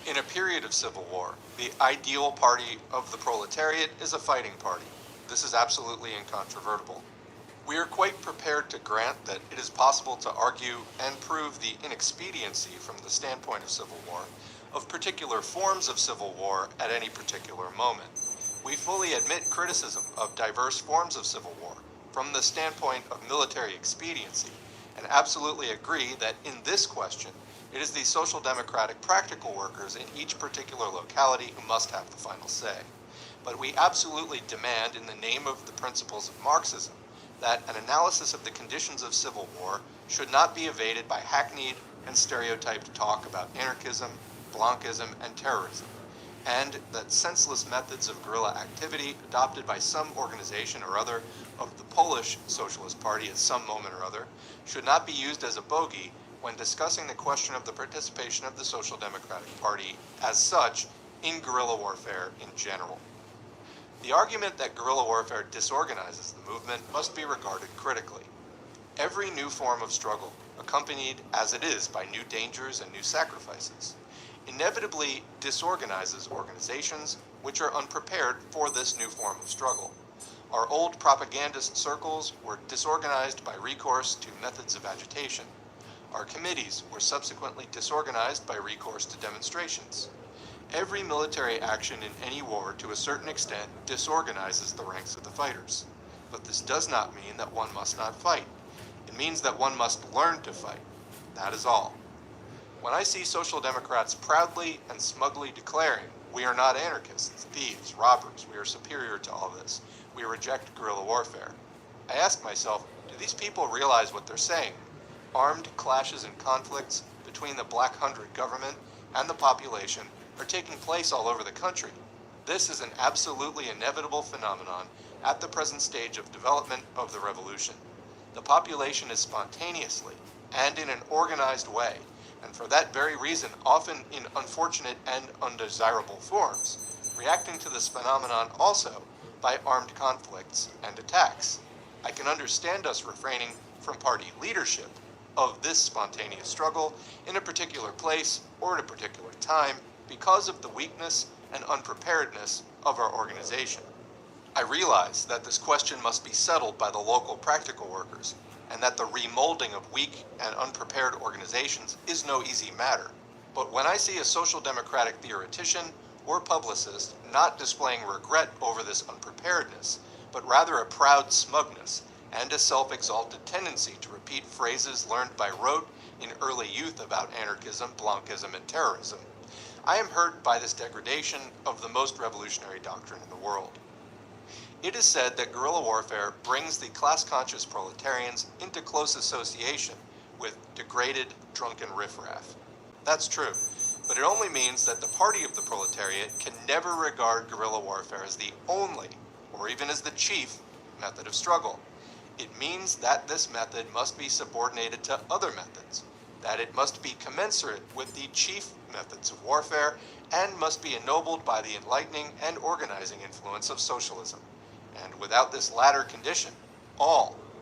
In a period of civil war, the ideal party of the proletariat is a fighting party. This is absolutely incontrovertible. We are quite prepared to grant that it is possible to argue and prove the inexpediency from the standpoint of civil war of particular forms of civil war at any particular moment. We fully admit criticism of diverse forms of civil war from the standpoint of military expediency, and absolutely agree that in this question, it is the social democratic practical workers in each particular locality who must have the final say. but we absolutely demand, in the name of the principles of Marxism, that an analysis of the conditions of civil war should not be evaded by hackneyed and stereotyped talk about anarchism, Blankism, and terrorism, and that senseless methods of guerrilla activity adopted by some organization or other of the Polish Socialist Party at some moment or other should not be used as a bogey when discussing the question of the participation of the Social Democratic Party as such in guerrilla warfare in general. The argument that guerrilla warfare disorganizes the movement must be regarded critically. Every new form of struggle, accompanied as it is by new dangers and new sacrifices, inevitably disorganizes organizations which are unprepared for this new form of struggle. Our old propagandist circles were disorganized by recourse to methods of agitation. Our committees were subsequently disorganized by recourse to demonstrations. Every military action in any war, to a certain extent, disorganizes the ranks of the fighters. But this does not mean that one must not fight. It means that one must learn to fight. That is all. When I see Social Democrats proudly and smugly declaring, "We are not anarchists, thieves, robbers, we are superior to all this, we reject guerrilla warfare," I ask myself, do these people realize what they're saying? Armed clashes and conflicts between the Black Hundred government and the population are taking place all over the country. This is an absolutely inevitable phenomenon at the present stage of development of the revolution. The population is spontaneously and in an organized way, and for that very reason, often in unfortunate and undesirable forms, reacting to this phenomenon also by armed conflicts and attacks. I can understand us refraining from party leadership of this spontaneous struggle in a particular place or at a particular time because of the weakness and unpreparedness of our organization. I realize that this question must be settled by the local practical workers, and that the remolding of weak and unprepared organizations is no easy matter. But when I see a social democratic theoretician or publicist not displaying regret over this unpreparedness, but rather a proud smugness and a self-exalted tendency to repeat phrases learned by rote in early youth about anarchism, Blankism, and terrorism, I am hurt by this degradation of the most revolutionary doctrine in the world. It is said that guerrilla warfare brings the class-conscious proletarians into close association with degraded, drunken riffraff. That's true, but it only means that the party of the proletariat can never regard guerrilla warfare as the only, or even as the chief, method of struggle. It means that this method must be subordinated to other methods, that it must be commensurate with the chief methods of warfare, and must be ennobled by the enlightening and organizing influence of socialism. And without this latter condition,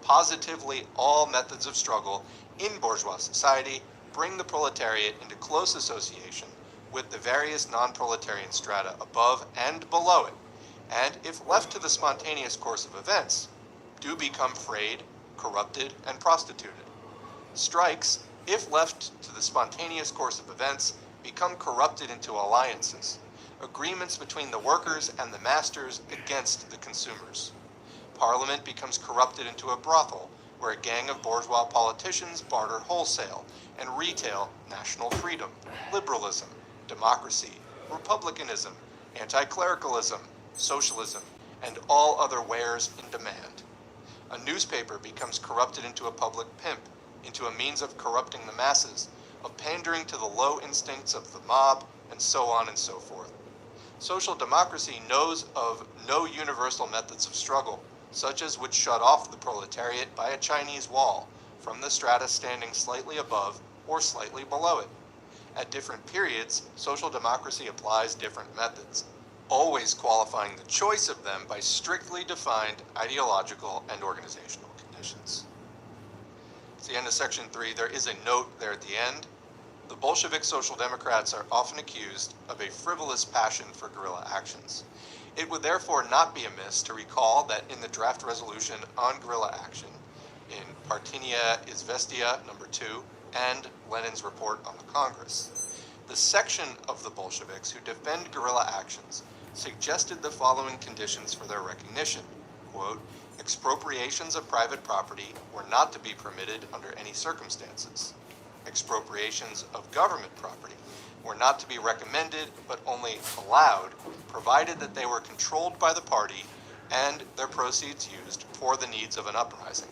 positively all methods of struggle in bourgeois society bring the proletariat into close association with the various non-proletarian strata above and below it, and if left to the spontaneous course of events, do become frayed, corrupted, and prostituted. Strikes, if left to the spontaneous course of events, become corrupted into alliances, agreements between the workers and the masters against the consumers. Parliament becomes corrupted into a brothel where a gang of bourgeois politicians barter wholesale and retail national freedom, liberalism, democracy, republicanism, anti-clericalism, socialism, and all other wares in demand. A newspaper becomes corrupted into a public pimp, into a means of corrupting the masses, of pandering to the low instincts of the mob, and so on and so forth. Social democracy knows of no universal methods of struggle, such as would shut off the proletariat by a Chinese wall from the strata standing slightly above or slightly below it. At different periods, social democracy applies different methods, always qualifying the choice of them by strictly defined ideological and organizational conditions. It's the end of section 3. There is a note there at the end. The Bolshevik Social Democrats are often accused of a frivolous passion for guerrilla actions. It would therefore not be amiss to recall that in the draft resolution on guerrilla action, in Partinia Izvestia number 2, and Lenin's report on the Congress, the section of the Bolsheviks who defend guerrilla actions suggested the following conditions for their recognition. Quote, expropriations of private property were not to be permitted under any circumstances. Expropriations of government property were not to be recommended but only allowed, provided that they were controlled by the party and their proceeds used for the needs of an uprising.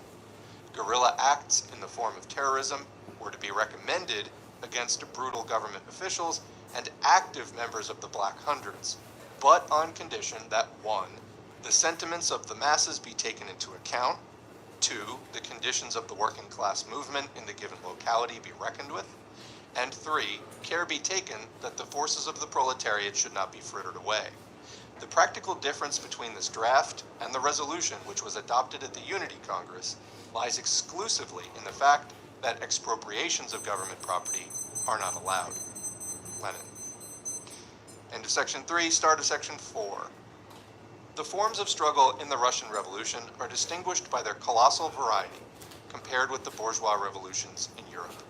Guerrilla acts in the form of terrorism were to be recommended against brutal government officials and active members of the Black Hundreds, but on condition that 1. The sentiments of the masses be taken into account, 2. The conditions of the working class movement in the given locality be reckoned with, and 3. Care be taken that the forces of the proletariat should not be frittered away. The practical difference between this draft and the resolution which was adopted at the Unity Congress lies exclusively in the fact that expropriations of government property are not allowed. Lenin. End of section 3, start of section 4. The forms of struggle in the Russian Revolution are distinguished by their colossal variety compared with the bourgeois revolutions in Europe.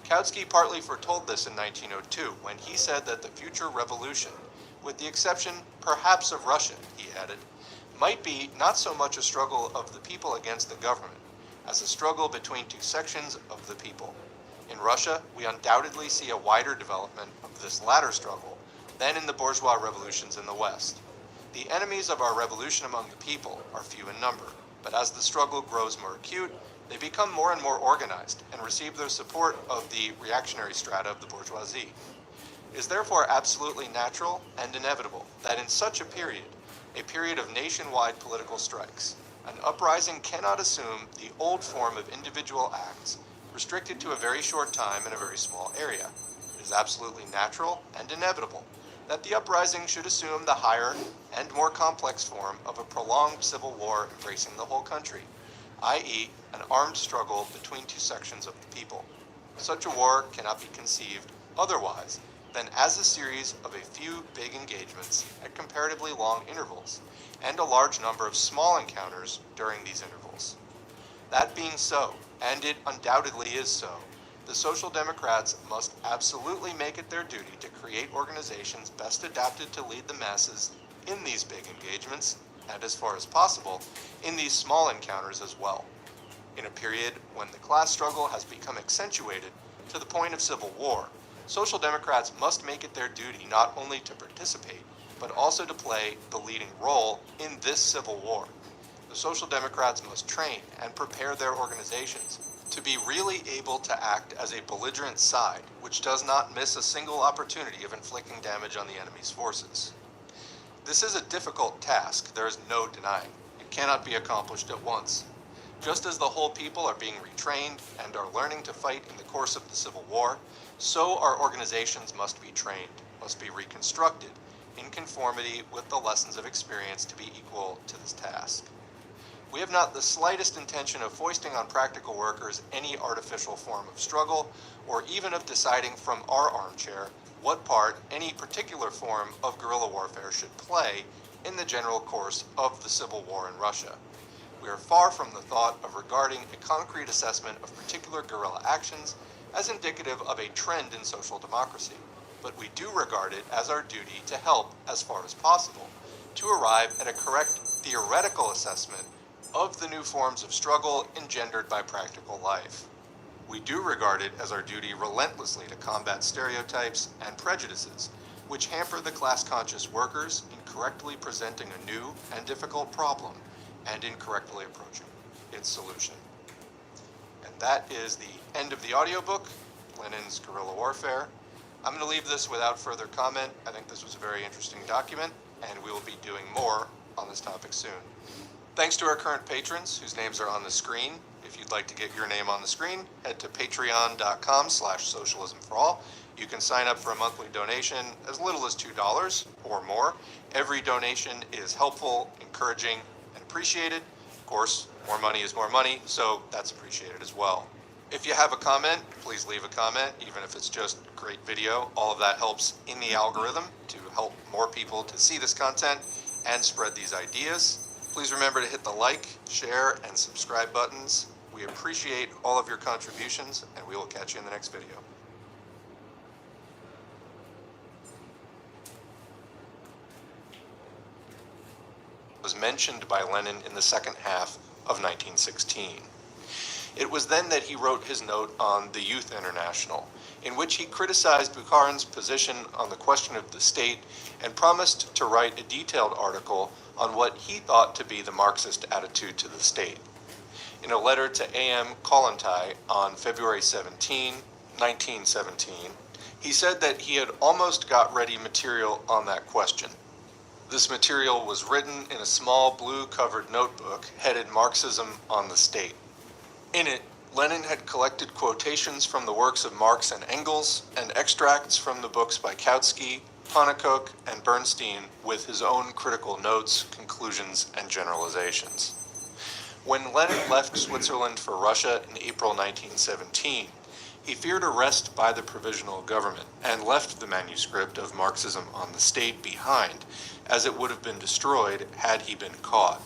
Kautsky partly foretold this in 1902 when he said that the future revolution, with the exception perhaps of Russia, he added, might be not so much a struggle of the people against the government as a struggle between two sections of the people. In Russia, we undoubtedly see a wider development of this latter struggle than in the bourgeois revolutions in the West. The enemies of our revolution among the people are few in number, but as the struggle grows more acute, they become more and more organized and receive the support of the reactionary strata of the bourgeoisie. It is therefore absolutely natural and inevitable that in such a period of nationwide political strikes, an uprising cannot assume the old form of individual acts restricted to a very short time in a very small area. It is absolutely natural and inevitable that the uprising should assume the higher and more complex form of a prolonged civil war embracing the whole country, i.e., an armed struggle between two sections of the people. Such a war cannot be conceived otherwise than as a series of a few big engagements at comparatively long intervals, and a large number of small encounters during these intervals. That being so, and it undoubtedly is so, the Social Democrats must absolutely make it their duty to create organizations best adapted to lead the masses in these big engagements, and as far as possible, in these small encounters as well. In a period when the class struggle has become accentuated to the point of civil war, Social Democrats must make it their duty not only to participate, but also to play the leading role in this civil war. The Social Democrats must train and prepare their organizations to be really able to act as a belligerent side, which does not miss a single opportunity of inflicting damage on the enemy's forces. This is a difficult task, there is no denying. It cannot be accomplished at once. Just as the whole people are being retrained and are learning to fight in the course of the Civil War, so our organizations must be trained, must be reconstructed, in conformity with the lessons of experience to be equal to this task. We have not the slightest intention of foisting on practical workers any artificial form of struggle, or even of deciding from our armchair what part any particular form of guerrilla warfare should play in the general course of the Civil War in Russia. We are far from the thought of regarding a concrete assessment of particular guerrilla actions as indicative of a trend in social democracy, but we do regard it as our duty to help, as far as possible, to arrive at a correct theoretical assessment of the new forms of struggle engendered by practical life. We do regard it as our duty relentlessly to combat stereotypes and prejudices which hamper the class-conscious workers in correctly presenting a new and difficult problem and in correctly approaching its solution. And that is the end of the audiobook, Lenin's Guerrilla Warfare. I'm going to leave this without further comment. I think this was a very interesting document, and we will be doing more on this topic soon. Thanks to our current patrons, whose names are on the screen. If you'd like to get your name on the screen, head to patreon.com/socialismforall. You can sign up for a monthly donation as little as $2 or more. Every donation is helpful, encouraging, and appreciated. Of course, more money is more money, so that's appreciated as well. If you have a comment, please leave a comment, even if it's just a great video. All of that helps in the algorithm to help more people to see this content and spread these ideas. Please remember to hit the like, share, and subscribe buttons. We appreciate all of your contributions, and we will catch you in the next video. Was mentioned by Lenin in the second half of 1916. It was then that he wrote his note on the Youth International, in which he criticized Bukharin's position on the question of the state and promised to write a detailed article on what he thought to be the Marxist attitude to the state. In a letter to A.M. Kollontai on February 17, 1917, he said that he had almost got ready material on that question. This material was written in a small blue-covered notebook headed Marxism on the State. In it, Lenin had collected quotations from the works of Marx and Engels and extracts from the books by Kautsky, Pannekoek, and Bernstein with his own critical notes, conclusions, and generalizations. When Lenin left Switzerland for Russia in April 1917, he feared arrest by the provisional government and left the manuscript of Marxism on the State behind, as it would have been destroyed had he been caught.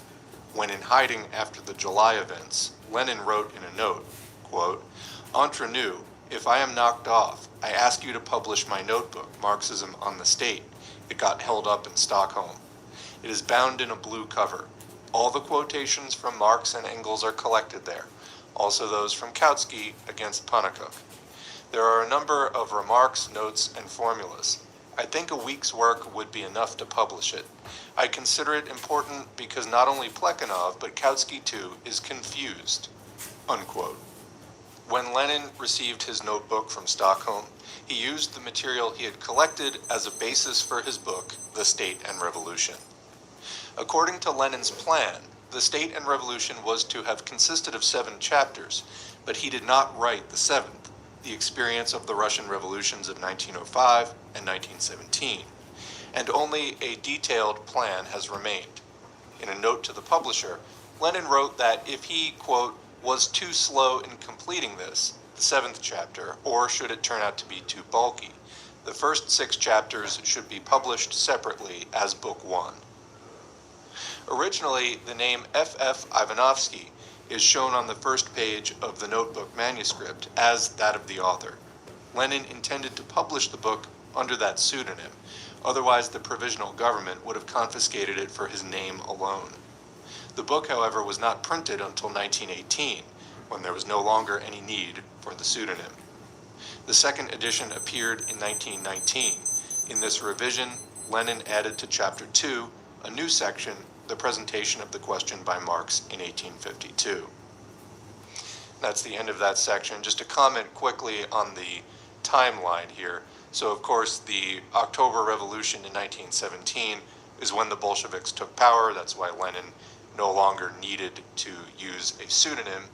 When in hiding after the July events, Lenin wrote in a note, quote, "Entre nous, if I am knocked off, I ask you to publish my notebook, Marxism on the State. It got held up in Stockholm. It is bound in a blue cover. All the quotations from Marx and Engels are collected there, also those from Kautsky against Pannekoek. There are a number of remarks, notes, and formulas. I think a week's work would be enough to publish it. I consider it important because not only Plekhanov, but Kautsky too, is confused." Unquote. When Lenin received his notebook from Stockholm, he used the material he had collected as a basis for his book, The State and Revolution. According to Lenin's plan, The State and Revolution was to have consisted of 7 chapters, but he did not write the 7th, the experience of the Russian revolutions of 1905 and 1917, and only a detailed plan has remained. In a note to the publisher, Lenin wrote that if he, quote, was too slow in completing this, the 7th chapter, or should it turn out to be too bulky, the first 6 chapters should be published separately as Book 1. Originally, the name F.F. Ivanovsky is shown on the first page of the notebook manuscript as that of the author. Lenin intended to publish the book under that pseudonym, otherwise the provisional government would have confiscated it for his name alone. The book, however, was not printed until 1918, when there was no longer any need for the pseudonym. The second edition appeared in 1919. In this revision, Lenin added to Chapter 2 a new section, the presentation of the question by Marx in 1852. That's the end of that section. Just to comment quickly on the timeline here. So, of course, the October Revolution in 1917 is when the Bolsheviks took power. That's why Lenin no longer needed to use a pseudonym.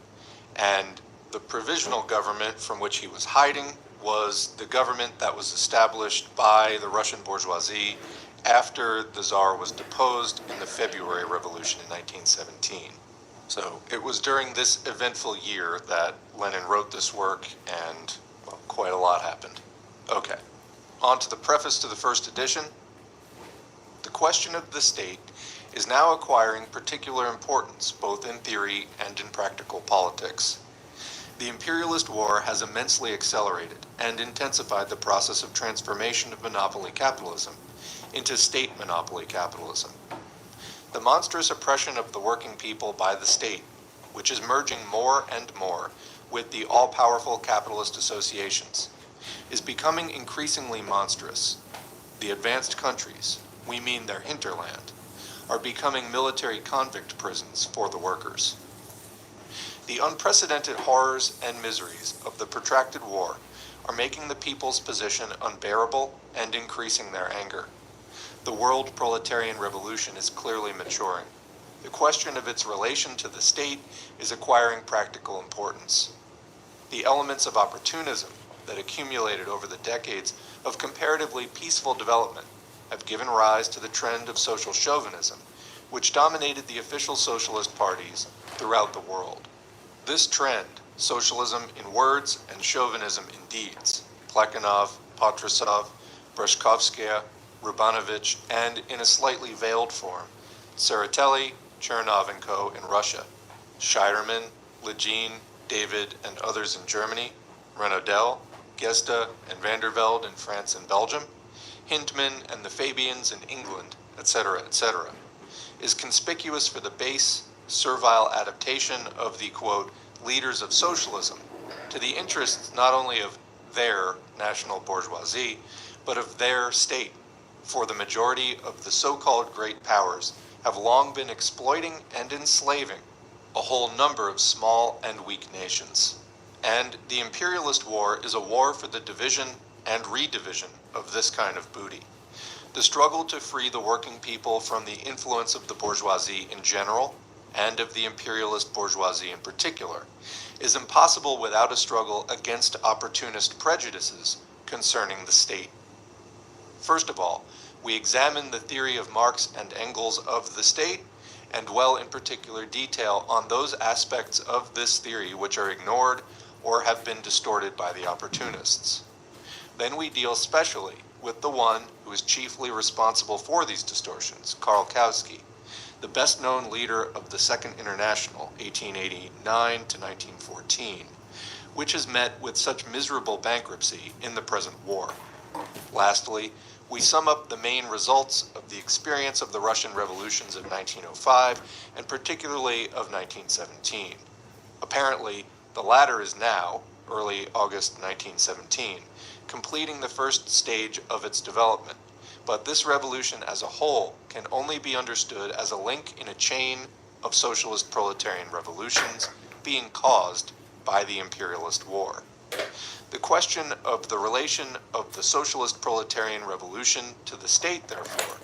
And the provisional government from which he was hiding was the government that was established by the Russian bourgeoisie after the Tsar was deposed in the February Revolution in 1917. So it was during this eventful year that Lenin wrote this work, and, well, quite a lot happened. Okay, on to the preface to the first edition. The question of the state is now acquiring particular importance, both in theory and in practical politics. The imperialist war has immensely accelerated and intensified the process of transformation of monopoly capitalism into state monopoly capitalism. The monstrous oppression of the working people by the state, which is merging more and more with the all-powerful capitalist associations, is becoming increasingly monstrous. The advanced countries, we mean their hinterland, are becoming military convict prisons for the workers. The unprecedented horrors and miseries of the protracted war are making the people's position unbearable and increasing their anger. The world proletarian revolution is clearly maturing. The question of its relation to the state is acquiring practical importance. The elements of opportunism that accumulated over the decades of comparatively peaceful development have given rise to the trend of social chauvinism, which dominated the official socialist parties throughout the world. This trend, socialism in words and chauvinism in deeds, Plekhanov, Patrusov, Breshkovskaya, Rubanovich, and in a slightly veiled form, Tsereteli, Chernov and Co. in Russia, Scheiderman, Legine, David, and others in Germany, Renaudel, Gesta, and Vandervelde in France and Belgium, Hindman and the Fabians in England, etc., is conspicuous for the base, servile adaptation of the, quote, leaders of socialism to the interests not only of their national bourgeoisie, but of their state, for the majority of the so-called great powers have long been exploiting and enslaving a whole number of small and weak nations. And the imperialist war is a war for the division and redivision of this kind of booty. The struggle to free the working people from the influence of the bourgeoisie in general, and of the imperialist bourgeoisie in particular, is impossible without a struggle against opportunist prejudices concerning the state. First of all, we examine the theory of Marx and Engels of the state, and dwell in particular detail on those aspects of this theory which are ignored or have been distorted by the opportunists. Then we deal specially with the one who is chiefly responsible for these distortions, Karl Kautsky, the best-known leader of the Second International, 1889 to 1914, which has met with such miserable bankruptcy in the present war. Lastly, we sum up the main results of the experience of the Russian revolutions of 1905, and particularly of 1917. Apparently, the latter is now, early August 1917, completing the first stage of its development, but this revolution as a whole can only be understood as a link in a chain of socialist proletarian revolutions being caused by the imperialist war. The question of the relation of the socialist proletarian revolution to the state, therefore,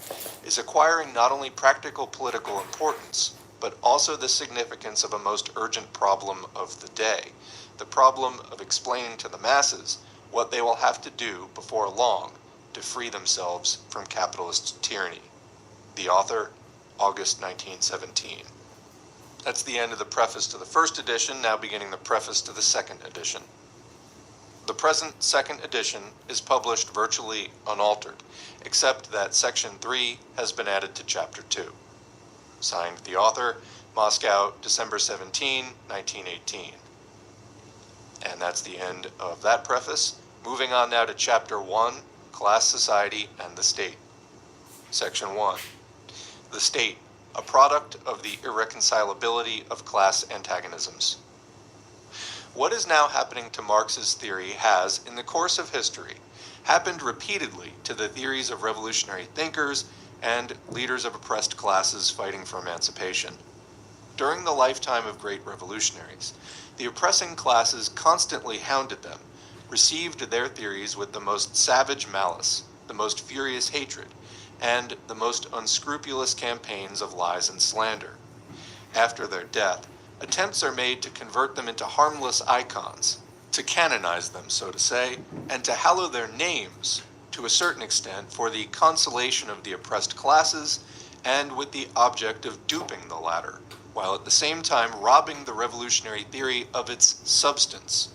is acquiring not only practical political importance, but also the significance of a most urgent problem of the day, the problem of explaining to the masses what they will have to do before long to free themselves from capitalist tyranny. The author, August 1917. That's the end of the preface to the first edition, now beginning the preface to the second edition. The present second edition is published virtually unaltered, except that section 3 has been added to chapter 2. Signed, the author, Moscow, December 17, 1918. And that's the end of that preface. Moving on now to chapter 1, Class, Society, and the State. Section 1. The State, a product of the irreconcilability of class antagonisms. What is now happening to Marx's theory has, in the course of history, happened repeatedly to the theories of revolutionary thinkers and leaders of oppressed classes fighting for emancipation. During the lifetime of great revolutionaries, the oppressing classes constantly hounded them, received their theories with the most savage malice, the most furious hatred, and the most unscrupulous campaigns of lies and slander. After their death, attempts are made to convert them into harmless icons, to canonize them, so to say, and to hallow their names, to a certain extent, for the consolation of the oppressed classes, and with the object of duping the latter, while at the same time robbing the revolutionary theory of its substance,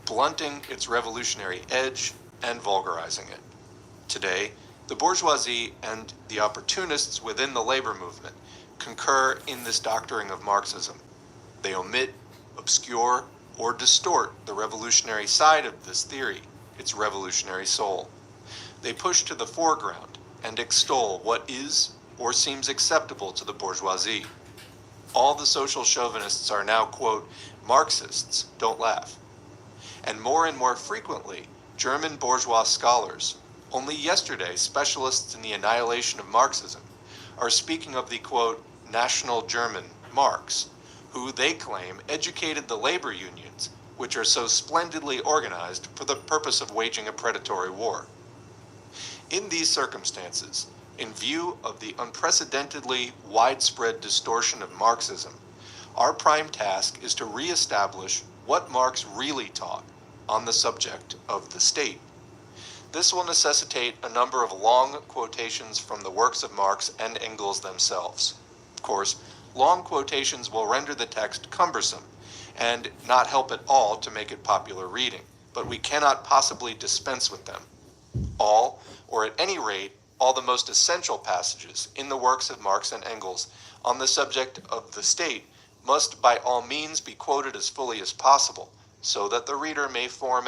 blunting its revolutionary edge, and vulgarizing it. Today, the bourgeoisie and the opportunists within the labor movement concur in this doctoring of Marxism. They omit, obscure, or distort the revolutionary side of this theory, its revolutionary soul. They push to the foreground and extol what is or seems acceptable to the bourgeoisie. All the social chauvinists are now, quote, Marxists, don't laugh. And more frequently, German bourgeois scholars, only yesterday specialists in the annihilation of Marxism, are speaking of the, quote, national German Marx, who they claim educated the labor unions, which are so splendidly organized for the purpose of waging a predatory war. In these circumstances, in view of the unprecedentedly widespread distortion of Marxism, our prime task is to re-establish what Marx really taught on the subject of the state. This will necessitate a number of long quotations from the works of Marx and Engels themselves. Of course, long quotations will render the text cumbersome and not help at all to make it popular reading, but we cannot possibly dispense with them. All, or at any rate, all the most essential passages in the works of Marx and Engels on the subject of the state must by all means be quoted as fully as possible, so that the reader may form